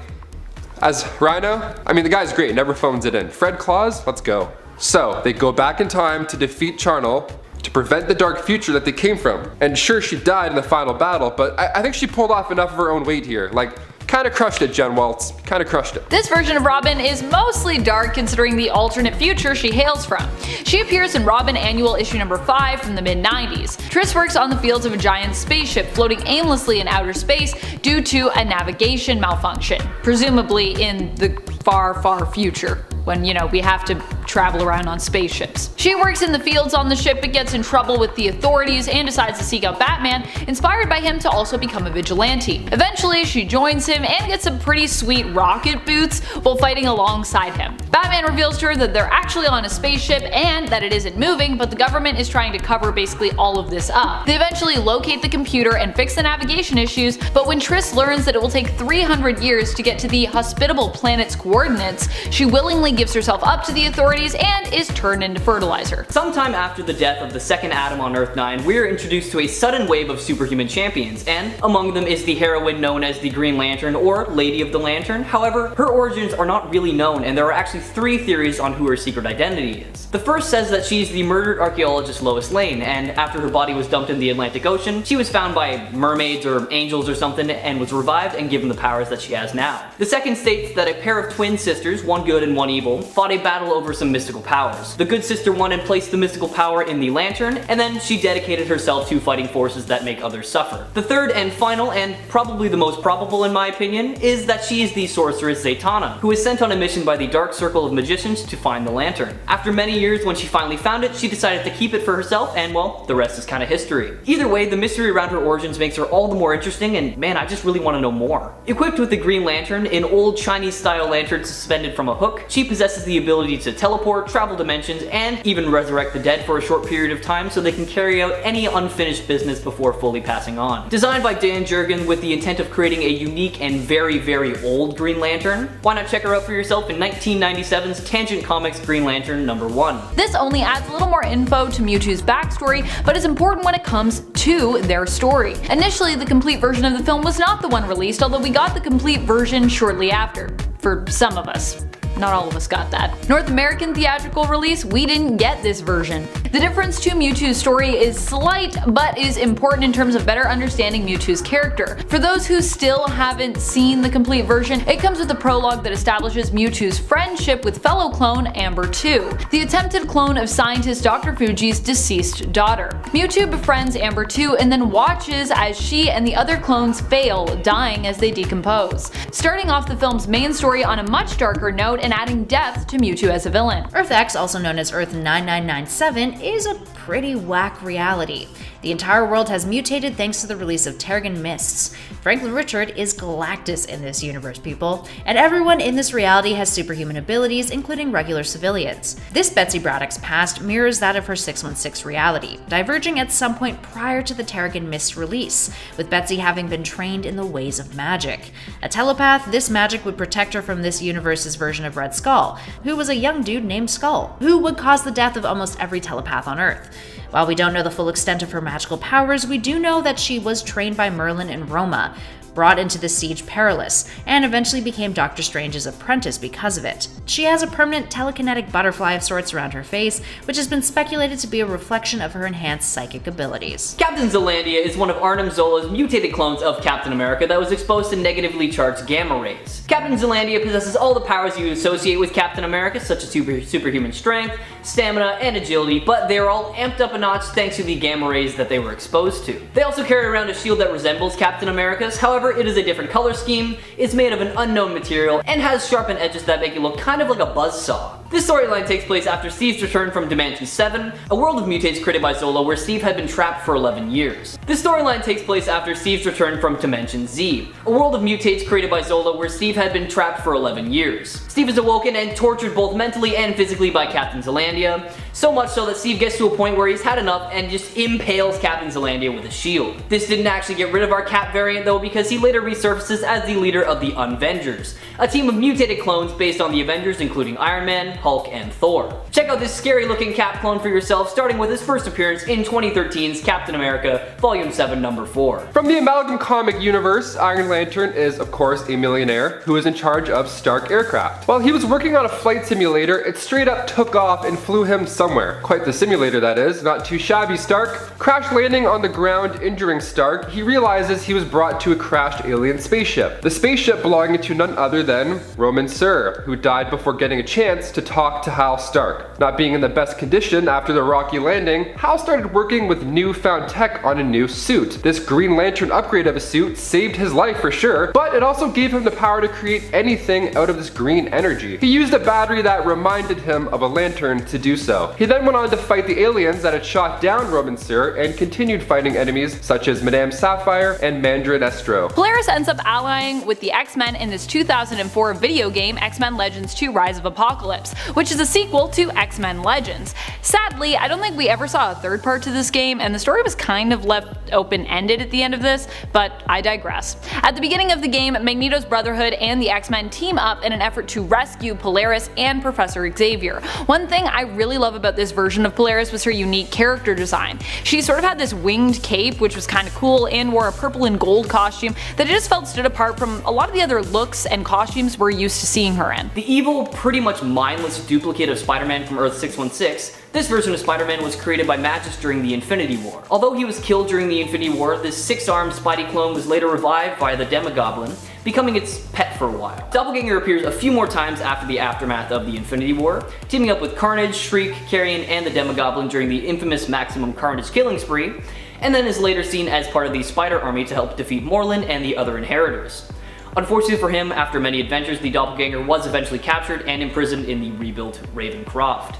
as Rhino? I mean, the guy's great, never phones it in. Fred Claus, let's go. So, they go back in time to defeat Charnel, to prevent the dark future that they came from. And sure, she died in the final battle, but I think she pulled off enough of her own weight here. Like, kinda crushed it, Jen Waltz. Kinda crushed it. This version of Robin is mostly dark considering the alternate future she hails from. She appears in Robin Annual issue number 5 from the mid-90s. Triss works on the fields of a giant spaceship floating aimlessly in outer space due to a navigation malfunction, presumably in the far, far future, when, you know, we have to travel around on spaceships. She works in the fields on the ship but gets in trouble with the authorities and decides to seek out Batman, inspired by him to also become a vigilante. Eventually, she joins him and gets some pretty sweet rocket boots while fighting alongside him. Batman reveals to her that they're actually on a spaceship and that it isn't moving, but the government is trying to cover basically all of this up. They eventually locate the computer and fix the navigation issues, but when Triss learns that it will take 300 years to get to the hospitable planet's coordinates, she willingly gives herself up to the authorities and is turned into fertilizer. Sometime after the death of the second Atom on Earth 9, we are introduced to a sudden wave of superhuman champions, and among them is the heroine known as the Green Lantern or Lady of the Lantern. However, her origins are not really known, and there are actually 3 theories on who her secret identity is. The first says that she's the murdered archaeologist Lois Lane, and after her body was dumped in the Atlantic Ocean, she was found by mermaids or angels or something and was revived and given the powers that she has now. The second states that a pair of twin sisters, one good and one evil, fought a battle over some mystical powers. The good sister won and placed the mystical power in the Lantern, and then she dedicated herself to fighting forces that make others suffer. The third and final, and probably the most probable in my opinion, is that she is the sorceress Zatanna, who is sent on a mission by the Dark Circle of Magicians to find the Lantern. After many years, when she finally found it, she decided to keep it for herself, and well, the rest is kind of history. Either way, the mystery around her origins makes her all the more interesting, and man, I just really want to know more. Equipped with the Green Lantern, an old Chinese-style lantern suspended from a hook, she possesses the ability to teleport teleport, travel dimensions, and even resurrect the dead for a short period of time so they can carry out any unfinished business before fully passing on. Designed by Dan Jurgen with the intent of creating a unique and very, very old Green Lantern, why not check her out for yourself in 1997's Tangent Comics Green Lantern #1. This only adds a little more info to Mewtwo's backstory, but is important when it comes to their story. Initially, the complete version of the film was not the one released, although we got the complete version shortly after. For some of us. Not all of us got that. North American theatrical release, we didn't get this version. The difference to Mewtwo's story is slight, but is important in terms of better understanding Mewtwo's character. For those who still haven't seen the complete version, it comes with a prologue that establishes Mewtwo's friendship with fellow clone Amber 2, the attempted clone of scientist Dr. Fuji's deceased daughter. Mewtwo befriends Amber 2 and then watches as she and the other clones fail, dying as they decompose. Starting off the film's main story on a much darker note and adding depth to Mewtwo as a villain. Earth X, also known as Earth 9997, is a pretty whack reality. The entire world has mutated thanks to the release of Terrigen Mists. Franklin Richard is Galactus in this universe, people, and everyone in this reality has superhuman abilities, including regular civilians. This Betsy Braddock's past mirrors that of her 616 reality, diverging at some point prior to the Terrigen Mists release, with Betsy having been trained in the ways of magic. A telepath, this magic would protect her from this universe's version of Red Skull, who was a young dude named Skull, who would cause the death of almost every telepath on Earth. While we don't know the full extent of her magical powers, we do know that she was trained by Merlin and Roma, brought into the Siege Perilous, and eventually became Doctor Strange's apprentice because of it. She has a permanent telekinetic butterfly of sorts around her face, which has been speculated to be a reflection of her enhanced psychic abilities. Captain Zelandia is one of Arnim Zola's mutated clones of Captain America that was exposed to negatively charged gamma rays. Captain Zelandia possesses all the powers you associate with Captain America, such as superhuman strength, stamina, and agility, but they are all amped up a notch thanks to the gamma rays that they were exposed to. They also carry around a shield that resembles Captain America's, however, it is a different color scheme, is made of an unknown material, and has sharpened edges that make it look kind of like a buzzsaw. This storyline takes place after Steve's return from Dimension 7, a world of mutates created by Zola where Steve had been trapped for 11 years. This storyline takes place after Steve's return from Dimension Z, a world of mutates created by Zola where Steve had been trapped for 11 years. Steve is awoken and tortured both mentally and physically by Captain Zelandia, so much so that Steve gets to a point where he's had enough and just impales Captain Zelandia with a shield. This didn't actually get rid of our Cap variant though, because he later resurfaces as the leader of the Unvengers, a team of mutated clones based on the Avengers including Iron Man, Hulk, and Thor. Check out this scary looking Cap clone for yourself, starting with his first appearance in 2013's Captain America Volume 7 #4. From the Amalgam comic universe, Iron Lantern is of course a millionaire who is in charge of Stark Aircraft. While he was working on a flight simulator, it straight up took off and flew him somewhere. Quite the simulator that is, not too shabby Stark. Crash landing on the ground, injuring Stark, he realizes he was brought to a crashed alien spaceship. The spaceship belonging to none other than Roman Sur, who died before getting a chance to talk to Hal Stark. Not being in the best condition after the rocky landing, Hal started working with newfound tech on a new suit. This Green Lantern upgrade of a suit saved his life for sure, but it also gave him the power to create anything out of this green energy. He used a battery that reminded him of a lantern to do so. He then went on to fight the aliens that had shot down Roman Sur and continued fighting enemies such as Madame Sapphire and Mandra Destro. Polaris ends up allying with the X-Men in this 2004 video game X-Men Legends 2 Rise of Apocalypse, which is a sequel to X-Men Legends. Sadly, I don't think we ever saw a third part to this game, and the story was kind of left open-ended at the end of this, but I digress. At the beginning of the game, Magneto's Brotherhood and the X-Men team up in an effort to rescue Polaris and Professor Xavier. One thing I really love about this version of Polaris was her unique character design. She sort of had this winged cape, which was kind of cool, and wore a purple and gold costume that I just felt stood apart from a lot of the other looks and costumes we're used to seeing her in. The evil, pretty much mindless duplicate of Spider-Man from Earth 616, this version of Spider-Man was created by Magis during the Infinity War. Although he was killed during the Infinity War, this six-armed Spidey clone was later revived by the Demogoblin, becoming its pet for a while. Doppelganger appears a few more times after the aftermath of the Infinity War, teaming up with Carnage, Shriek, Carrion, and the Demogoblin during the infamous Maximum Carnage killing spree, and then is later seen as part of the Spider Army to help defeat Morlun and the other Inheritors. Unfortunately for him, after many adventures, the Doppelganger was eventually captured and imprisoned in the rebuilt Ravencroft.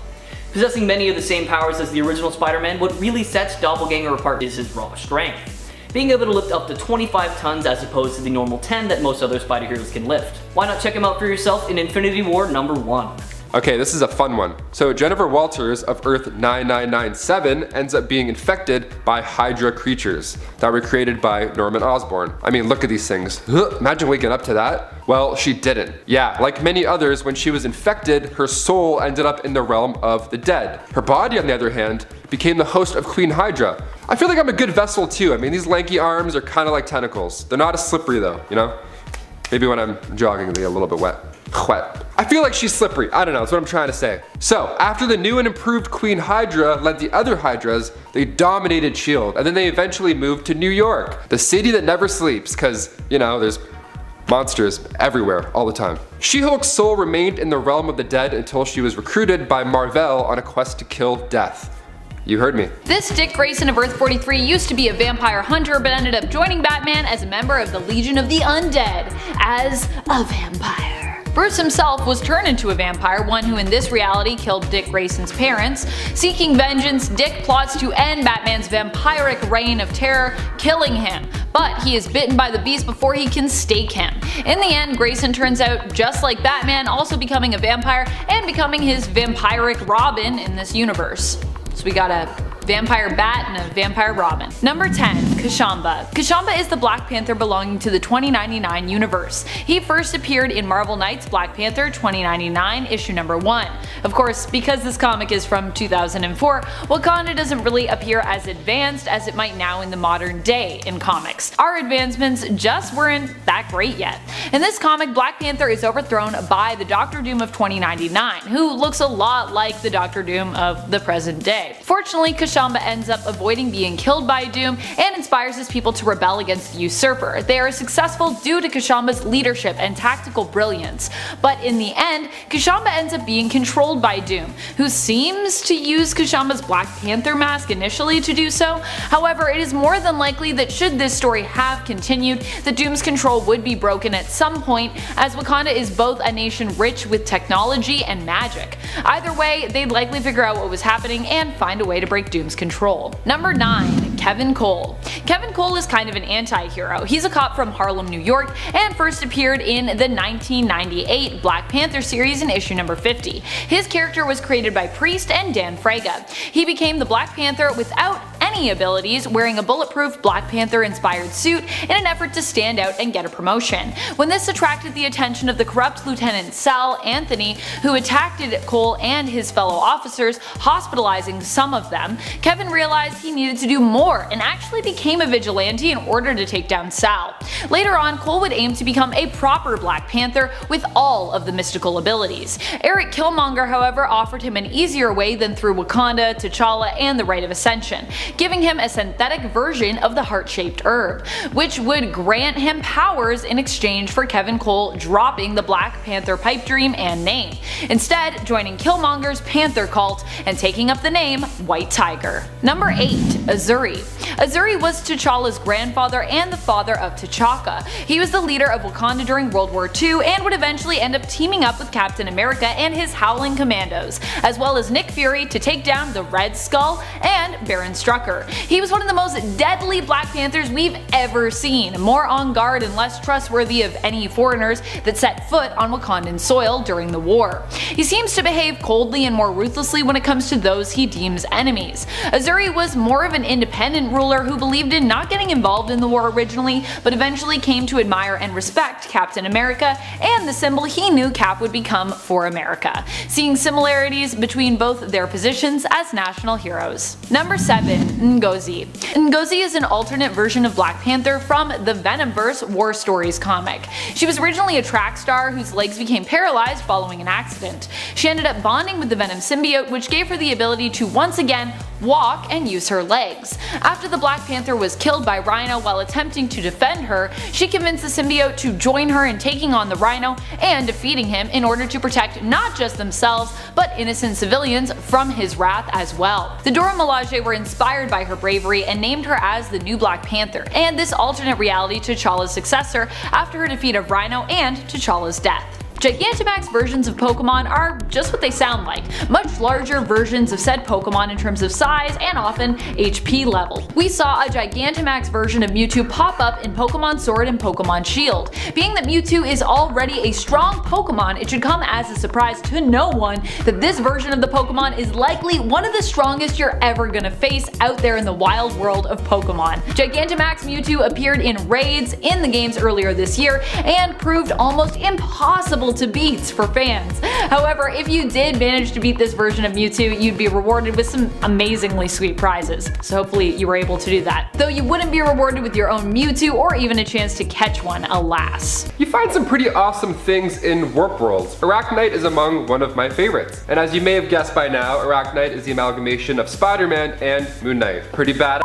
Possessing many of the same powers as the original Spider-Man, what really sets Doppelganger apart is his raw strength, being able to lift up to 25 tons as opposed to the normal 10 that most other Spider heroes can lift. Why not check him out for yourself in Infinity War #1. Okay, this is a fun one. So Jennifer Walters of Earth 9997 ends up being infected by Hydra creatures that were created by Norman Osborn. I mean, look at these things. Imagine waking up to that. Well, she didn't. Yeah, like many others, when she was infected, her soul ended up in the realm of the dead. Her body, on the other hand, became the host of Queen Hydra. I feel like I'm a good vessel too. I mean, these lanky arms are kind of like tentacles. They're not as slippery though, you know? Maybe when I'm jogging, they get a little bit wet. I feel like she's slippery. I don't know, that's what I'm trying to say. So, after the new and improved Queen Hydra led the other Hydras, they dominated S.H.I.E.L.D. and then they eventually moved to New York, the city that never sleeps, cause, you know, there's monsters everywhere, all the time. She-Hulk's soul remained in the realm of the dead until she was recruited by Mar-Vell on a quest to kill Death. You heard me. This Dick Grayson of Earth 43 used to be a vampire hunter, but ended up joining Batman as a member of the Legion of the Undead as a vampire. Bruce himself was turned into a vampire, one who in this reality killed Dick Grayson's parents. Seeking vengeance, Dick plots to end Batman's vampiric reign of terror, killing him. But he is bitten by the beast before he can stake him. In the end, Grayson turns out just like Batman, also becoming a vampire and becoming his vampiric Robin in this universe. So we got a vampire bat and a vampire Robin. Number 10. Kashamba. Kashamba is the Black Panther belonging to the 2099 universe. He first appeared in Marvel Knights Black Panther 2099 issue number 1. Of course, because this comic is from 2004, Wakanda doesn't really appear as advanced as it might now in the modern day in comics. Our advancements just weren't that great yet. In this comic, Black Panther is overthrown by the Doctor Doom of 2099, who looks a lot like the Doctor Doom of the present day. Fortunately, Kashamba ends up avoiding being killed by Doom and inspires his people to rebel against the usurper. They are successful due to Kashamba's leadership and tactical brilliance, but in the end, Kashamba ends up being controlled by Doom, who seems to use Kashamba's Black Panther mask initially to do so. However, it is more than likely that should this story have continued, that Doom's control would be broken at some point, as Wakanda is both a nation rich with technology and magic. Either way, they'd likely figure out what was happening and find a way to break Doom's control. Number 9. Kevin Cole. Kevin Cole is kind of an anti-hero. He's a cop from Harlem, New York, and first appeared in the 1998 Black Panther series in issue number 50. His character was created by Priest and Dan Fraga. He became the Black Panther without any abilities, wearing a bulletproof Black Panther inspired suit in an effort to stand out and get a promotion. When this attracted the attention of the corrupt Lieutenant Sal Anthony, who attacked Cole and his fellow officers, hospitalizing some of them, Kevin realized he needed to do more and actually became a vigilante in order to take down Sal. Later on, Cole would aim to become a proper Black Panther with all of the mystical abilities. Eric Killmonger, however, offered him an easier way than through Wakanda, T'Challa, and the Rite of Ascension, giving him a synthetic version of the heart-shaped herb, which would grant him powers in exchange for Kevin Cole dropping the Black Panther pipe dream and name, instead joining Killmonger's Panther cult and taking up the name White Tiger. Number 8. Azuri. Azuri was T'Challa's grandfather and the father of T'Chaka. He was the leader of Wakanda during World War II and would eventually end up teaming up with Captain America and his Howling Commandos, as well as Nick Fury to take down the Red Skull and Baron Strucker. He was one of the most deadly Black Panthers we've ever seen, more on guard and less trustworthy of any foreigners that set foot on Wakandan soil during the war. He seems to behave coldly and more ruthlessly when it comes to those he deems enemies. Azuri was more of an independent ruler who believed in not getting involved in the war originally, but eventually came to admire and respect Captain America and the symbol he knew Cap would become for America, seeing similarities between both their positions as national heroes. Number 7. Ngozi. Ngozi is an alternate version of Black Panther from the Venomverse War Stories comic. She was originally a track star whose legs became paralyzed following an accident. She ended up bonding with the Venom symbiote, which gave her the ability to once again walk and use her legs. After the Black Panther was killed by Rhino while attempting to defend her, she convinced the symbiote to join her in taking on the Rhino and defeating him in order to protect not just themselves, but innocent civilians from his wrath as well. The Dora Milaje were inspired by her bravery and named her as the new Black Panther, and this alternate reality T'Challa's successor after her defeat of Rhino and T'Challa's death. Gigantamax versions of Pokemon are just what they sound like, much larger versions of said Pokemon in terms of size and often HP level. We saw a Gigantamax version of Mewtwo pop up in Pokemon Sword and Pokemon Shield. Being that Mewtwo is already a strong Pokemon, it should come as a surprise to no one that this version of the Pokemon is likely one of the strongest you're ever gonna face out there in the wild world of Pokemon. Gigantamax Mewtwo appeared in raids in the games earlier this year and proved almost impossible to beat for fans. However, if you did manage to beat this version of Mewtwo, you'd be rewarded with some amazingly sweet prizes. So hopefully you were able to do that. Though you wouldn't be rewarded with your own Mewtwo or even a chance to catch one, alas. You find some pretty awesome things in Warp Worlds. Arachnite is among one of my favorites. And as you may have guessed by now, Arachnite is the amalgamation of Spider-Man and Moon Knight. Pretty badass.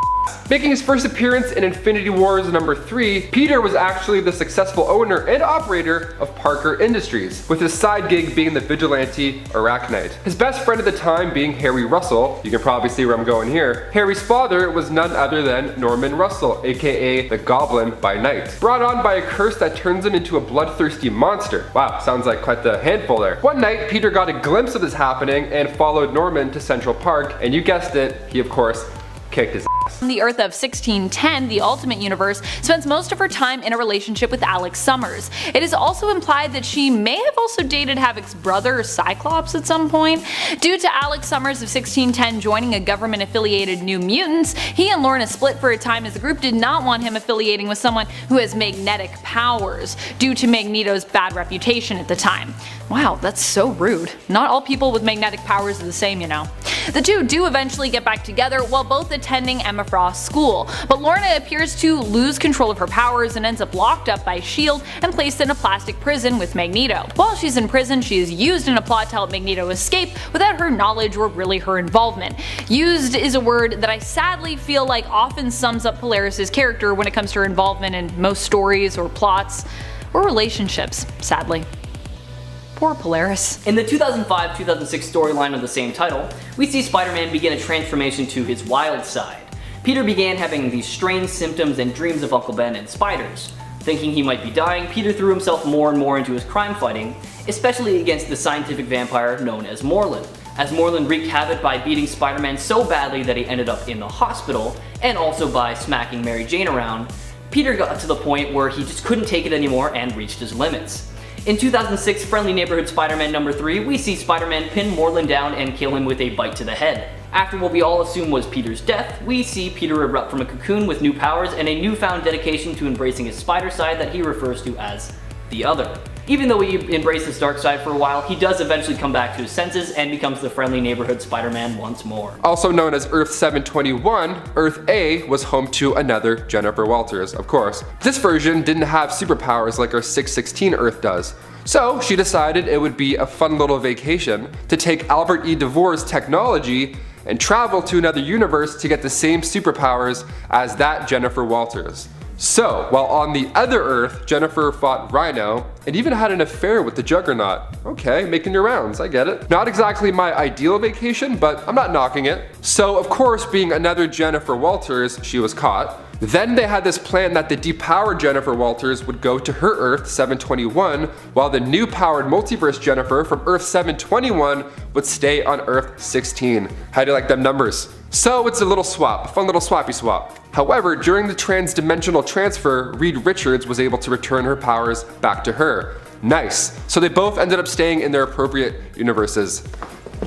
Making his first appearance in Infinity Wars #3, Peter was actually the successful owner and operator of Parker Industries, with his side gig being the vigilante Arachnite. His best friend at the time being Harry Russell. You can probably see where I'm going here. Harry's father was none other than Norman Russell, aka the Goblin by Night, brought on by a curse that turns him into a bloodthirsty monster. Wow, sounds like quite the handful there. One night, Peter got a glimpse of this happening and followed Norman to Central Park, and you guessed it, he of course kicked his ass. The Earth of 1610, the Ultimate Universe, spends most of her time in a relationship with Alex Summers. It is also implied that she may have also dated Havoc's brother, Cyclops, at some point. Due to Alex Summers of 1610 joining a government-affiliated New Mutants, he and Lorna split for a time as the group did not want him affiliating with someone who has magnetic powers, due to Magneto's bad reputation at the time. Wow, that's so rude. Not all people with magnetic powers are the same, you know. The two do eventually get back together while both attending Emma Frost's school, but Lorna appears to lose control of her powers and ends up locked up by S.H.I.E.L.D. and placed in a plastic prison with Magneto. While she's in prison, she is used in a plot to help Magneto escape without her knowledge or really her involvement. Used is a word that I sadly feel like often sums up Polaris' character when it comes to her involvement in most stories or plots or relationships, sadly. Poor Polaris. In the 2005-2006 storyline of the same title, we see Spider-Man begin a transformation to his wild side. Peter began having these strange symptoms and dreams of Uncle Ben and spiders. Thinking he might be dying, Peter threw himself more and more into his crime fighting, especially against the scientific vampire known as Morlun, as Morlun wreaked havoc by beating Spider-Man so badly that he ended up in the hospital, and also by smacking Mary Jane around. Peter got to the point where he just couldn't take it anymore and reached his limits. In 2006 Friendly Neighborhood Spider-Man #3, we see Spider-Man pin Morlun down and kill him with a bite to the head. After what we all assume was Peter's death, we see Peter erupt from a cocoon with new powers and a newfound dedication to embracing his spider side that he refers to as the Other. Even though he embraced his dark side for a while, he does eventually come back to his senses and becomes the Friendly Neighborhood Spider-Man once more. Also known as Earth 721, Earth A was home to another Jennifer Walters, of course. This version didn't have superpowers like our 616 Earth does. So she decided it would be a fun little vacation to take Albert E. DeVore's technology and travel to another universe to get the same superpowers as that Jennifer Walters. So, while on the other Earth, Jennifer fought Rhino and even had an affair with the Juggernaut. Okay, making your rounds, I get it. Not exactly my ideal vacation, but I'm not knocking it. So, of course, being another Jennifer Walters, she was caught. Then they had this plan that the depowered Jennifer Walters would go to her Earth 721, while the new powered multiverse Jennifer from Earth 721 would stay on Earth 16. How do you like them numbers? So it's a little swap, a fun little swappy swap. However, during the transdimensional transfer, Reed Richards was able to return her powers back to her. Nice. So they both ended up staying in their appropriate universes.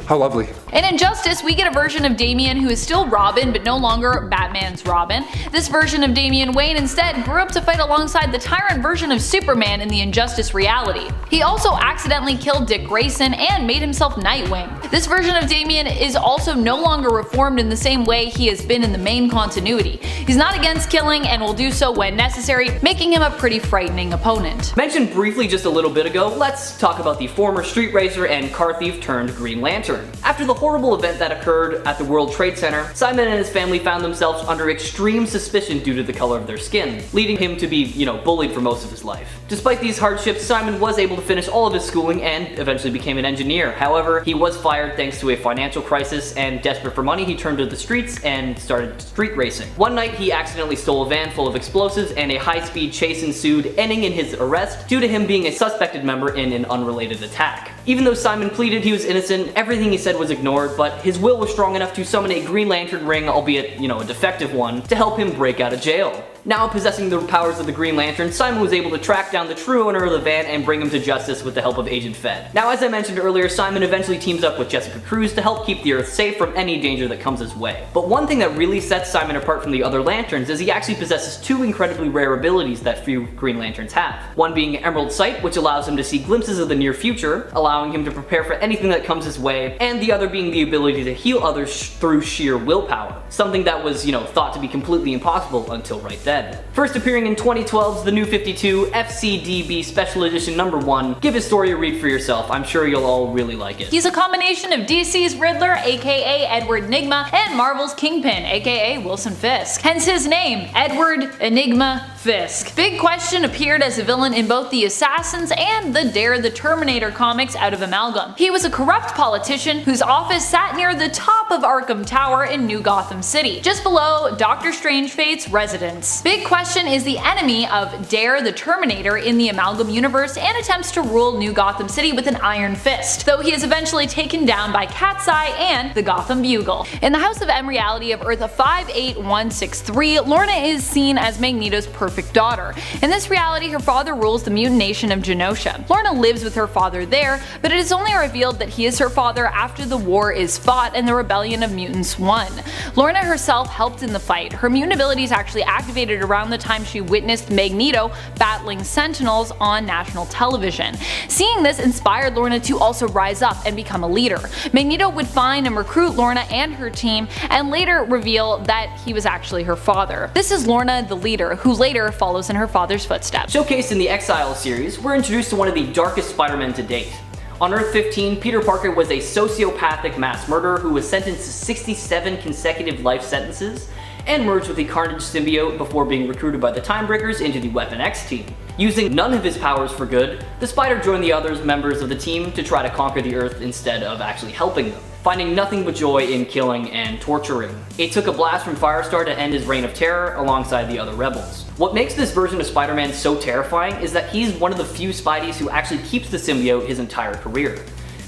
How lovely. In Injustice, we get a version of Damian who is still Robin, but no longer Batman's Robin. This version of Damian Wayne instead grew up to fight alongside the tyrant version of Superman in the Injustice reality. He also accidentally killed Dick Grayson and made himself Nightwing. This version of Damian is also no longer reformed in the same way he has been in the main continuity. He's not against killing and will do so when necessary, making him a pretty frightening opponent. Mentioned briefly just a little bit ago, let's talk about the former street racer and car thief turned Green Lantern. After the horrible event that occurred at the World Trade Center, Simon and his family found themselves under extreme suspicion due to the color of their skin, leading him to be, bullied for most of his life. Despite these hardships, Simon was able to finish all of his schooling and eventually became an engineer. However, he was fired fired thanks to a financial crisis, and desperate for money, he turned to the streets and started street racing. One night, he accidentally stole a van full of explosives, and a high-speed chase ensued, ending in his arrest due to him being a suspected member in an unrelated attack. Even though Simon pleaded he was innocent, everything he said was ignored, but his will was strong enough to summon a Green Lantern ring, albeit, a defective one, to help him break out of jail. Now possessing the powers of the Green Lantern, Simon was able to track down the true owner of the van and bring him to justice with the help of Agent Fed. Now, as I mentioned earlier, Simon eventually teams up with Jessica Cruz to help keep the Earth safe from any danger that comes his way. But one thing that really sets Simon apart from the other Lanterns is he actually possesses two incredibly rare abilities that few Green Lanterns have. One being Emerald Sight, which allows him to see glimpses of the near future, allowing him to prepare for anything that comes his way, and the other being the ability to heal others through sheer willpower. Something that was, thought to be completely impossible until right then. First appearing in 2012's The New 52 FCDB Special Edition #1. Give his story a read for yourself, I'm sure you'll all really like it. He's a combination of DC's Riddler, aka Edward Nygma, and Marvel's Kingpin, aka Wilson Fisk. Hence his name, Edward Enigma Fisk. Big Question appeared as a villain in both the Assassins and the Dare the Terminator comics out of Amalgam. He was a corrupt politician whose office sat near the top of Arkham Tower in New Gotham City, just below Dr. Strangefate's residence. Big Question is the enemy of Dare the Terminator in the Amalgam universe and attempts to rule New Gotham City with an iron fist, though he is eventually taken down by Cat's Eye and the Gotham Bugle. In the House of M reality of Earth 58163, Lorna is seen as Magneto's perfect daughter. In this reality, her father rules the mutant nation of Genosha. Lorna lives with her father there, but it is only revealed that he is her father after the war is fought and the rebellion of mutants won. Lorna herself helped in the fight. Her mutant abilities actually activated around the time she witnessed Magneto battling Sentinels on national television. Seeing this inspired Lorna to also rise up and become a leader. Magneto would find and recruit Lorna and her team, and later reveal that he was actually her father. This is Lorna the leader, who later follows in her father's footsteps. Showcased in the Exile series, we're introduced to one of the darkest Spider-Men to date. On Earth 15, Peter Parker was a sociopathic mass murderer who was sentenced to 67 consecutive life sentences and merged with the Carnage symbiote before being recruited by the Timebreakers into the Weapon X team. Using none of his powers for good, the Spider joined the other members of the team to try to conquer the Earth instead of actually helping them, finding nothing but joy in killing and torturing. It took a blast from Firestar to end his reign of terror alongside the other rebels. What makes this version of Spider-Man so terrifying is that he's one of the few Spideys who actually keeps the symbiote his entire career.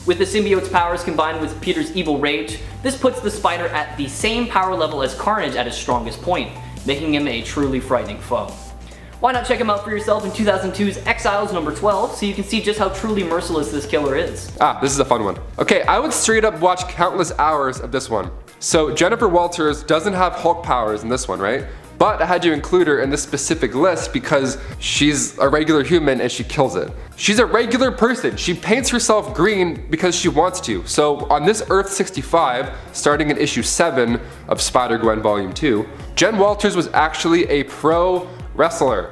With the symbiote's powers combined with Peter's evil rage, this puts the Spider at the same power level as Carnage at his strongest point, making him a truly frightening foe. Why not check him out for yourself in 2002's Exiles #12 so you can see just how truly merciless this killer is. This is a fun one. Okay, I would straight up watch countless hours of this one. So Jennifer Walters doesn't have Hulk powers in this one, right? But I had to include her in this specific list because she's a regular human and she kills it. She's a regular person. She paints herself green because she wants to. So on this Earth 65, starting in issue 7 of Spider-Gwen Volume 2, Jen Walters was actually a pro wrestler.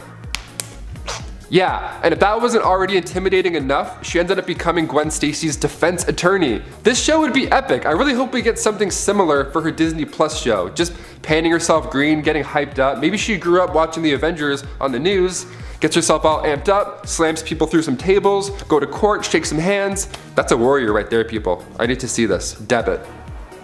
Yeah, and if that wasn't already intimidating enough, she ended up becoming Gwen Stacy's defense attorney. This show would be epic. I really hope we get something similar for her Disney Plus show. Just painting herself green, getting hyped up. Maybe she grew up watching the Avengers on the news, gets herself all amped up, slams people through some tables, go to court, shake some hands. That's a warrior right there, people. I need to see this. Debit.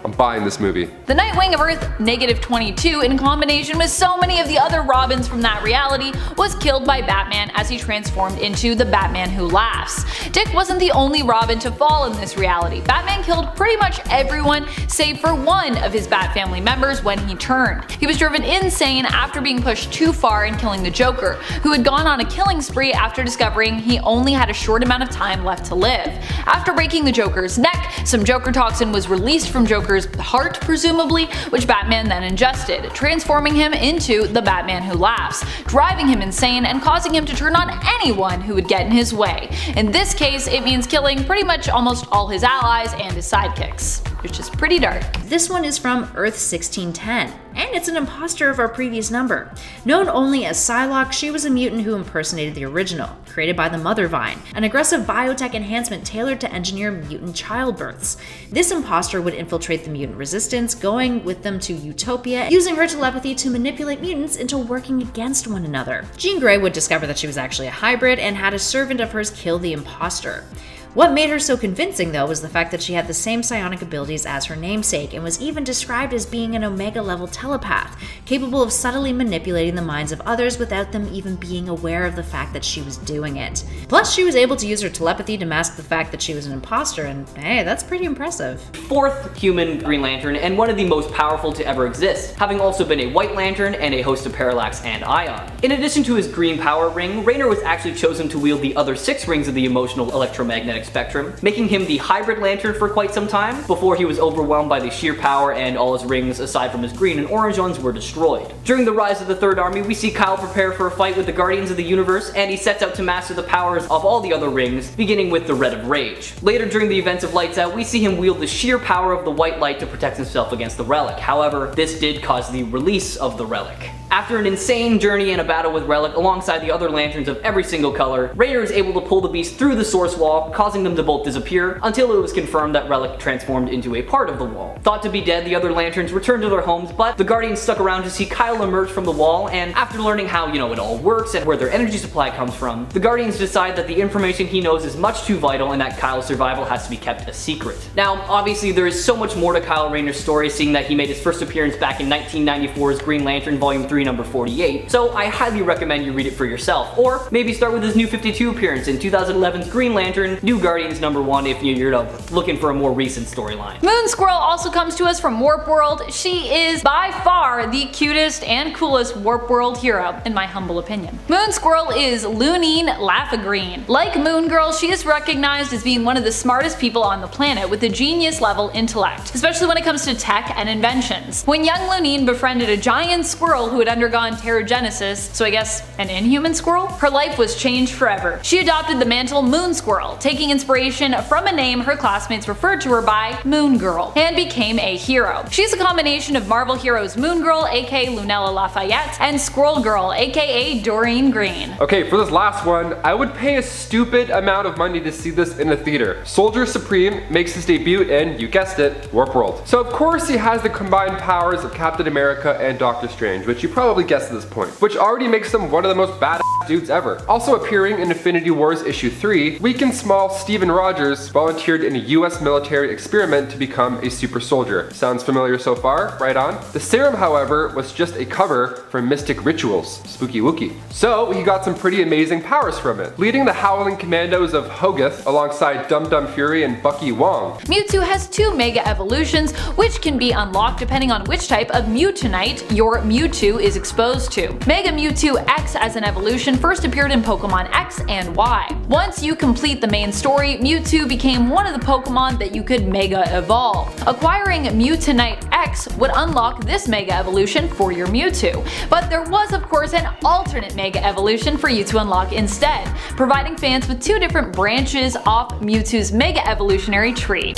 I'm buying this movie. The Nightwing of Earth -22, in combination with so many of the other Robins from that reality, was killed by Batman as he transformed into the Batman Who Laughs. Dick wasn't the only Robin to fall in this reality. Batman killed pretty much everyone save for one of his Bat family members when he turned. He was driven insane after being pushed too far in killing the Joker, who had gone on a killing spree after discovering he only had a short amount of time left to live. After breaking the Joker's neck, some Joker toxin was released from Joker's heart, presumably, which Batman then ingested, transforming him into the Batman Who Laughs, driving him insane and causing him to turn on anyone who would get in his way. In this case, it means killing pretty much almost all his allies and his sidekicks, which is pretty dark. This one is from Earth 1610, and it's an imposter of our previous number. Known only as Psylocke, she was a mutant who impersonated the original, created by the Mother Vine, an aggressive biotech enhancement tailored to engineer mutant childbirths. This imposter would infiltrate the mutant resistance, going with them to Utopia, using her telepathy to manipulate mutants into working against one another. Jean Grey would discover that she was actually a hybrid and had a servant of hers kill the imposter. What made her so convincing, though, was the fact that she had the same psionic abilities as her namesake and was even described as being an Omega-level telepath, capable of subtly manipulating the minds of others without them even being aware of the fact that she was doing it. Plus, she was able to use her telepathy to mask the fact that she was an imposter, and hey, that's pretty impressive. Fourth human Green Lantern, and one of the most powerful to ever exist, having also been a White Lantern and a host of Parallax and Ion. In addition to his green power ring, Raynor was actually chosen to wield the other 6 rings of the emotional electromagnetic spectrum, making him the hybrid lantern for quite some time, before he was overwhelmed by the sheer power and all his rings, aside from his green and orange ones, were destroyed. During the rise of the Third Army, we see Kyle prepare for a fight with the Guardians of the Universe, and he sets out to master the powers of all the other rings, beginning with the Red of Rage. Later during the events of Lights Out, we see him wield the sheer power of the White Light to protect himself against the Relic. However, this did cause the release of the Relic. After an insane journey and a battle with Relic alongside the other lanterns of every single color, Raynor is able to pull the beast through the source wall, causing them to both disappear, until it was confirmed that Relic transformed into a part of the wall. Thought to be dead, the other lanterns returned to their homes, but the Guardians stuck around to see Kyle emerge from the wall, and after learning how, it all works and where their energy supply comes from, the Guardians decide that the information he knows is much too vital and that Kyle's survival has to be kept a secret. Now, obviously there is so much more to Kyle Raynor's story, seeing that he made his first appearance back in 1994's Green Lantern Volume 3 number 48, so I highly recommend you read it for yourself, or maybe start with his New 52 appearance in 2011's Green Lantern New Guardians number 1 if you're looking for a more recent storyline. Moon Squirrel also comes to us from Warp World. She is by far the cutest and coolest Warp World hero, in my humble opinion. Moon Squirrel is Lunine Laugh-A-Green. Like Moon Girl, she is recognized as being one of the smartest people on the planet with a genius level intellect, especially when it comes to tech and inventions. When young Lunine befriended a giant squirrel who had undergone Terrigenesis, so I guess an inhuman squirrel, her life was changed forever. She adopted the mantle Moon Squirrel, taking inspiration from a name her classmates referred to her by, Moon Girl, and became a hero. She's a combination of Marvel heroes Moon Girl, aka Lunella Lafayette, and Squirrel Girl, aka Doreen Green. Okay, for this last one, I would pay a stupid amount of money to see this in a theater. Soldier Supreme makes his debut in, you guessed it, Warp World. So of course he has the combined powers of Captain America and Doctor Strange, which you probably guessed at this point, which already makes him one of the most badass dudes ever. Also appearing in Infinity Wars issue 3, weak and small Steven Rogers volunteered in a US military experiment to become a super soldier. Sounds familiar so far? Right on. The serum, however, was just a cover for Mystic Rituals. Spooky wookie. So he got some pretty amazing powers from it, leading the Howling Commandos of Hogarth alongside Dum Dum Fury and Bucky Wong. Mewtwo has 2 Mega Evolutions, which can be unlocked depending on which type of Mewtwonite your Mewtwo is exposed to. Mega Mewtwo X as an evolution first appeared in Pokemon X and Y. Once you complete the main story, Mewtwo became one of the Pokemon that you could Mega Evolve. Acquiring Mewtwonite X would unlock this Mega Evolution for your Mewtwo, but there was of course an alternate Mega Evolution for you to unlock instead, providing fans with 2 different branches off Mewtwo's Mega Evolutionary tree.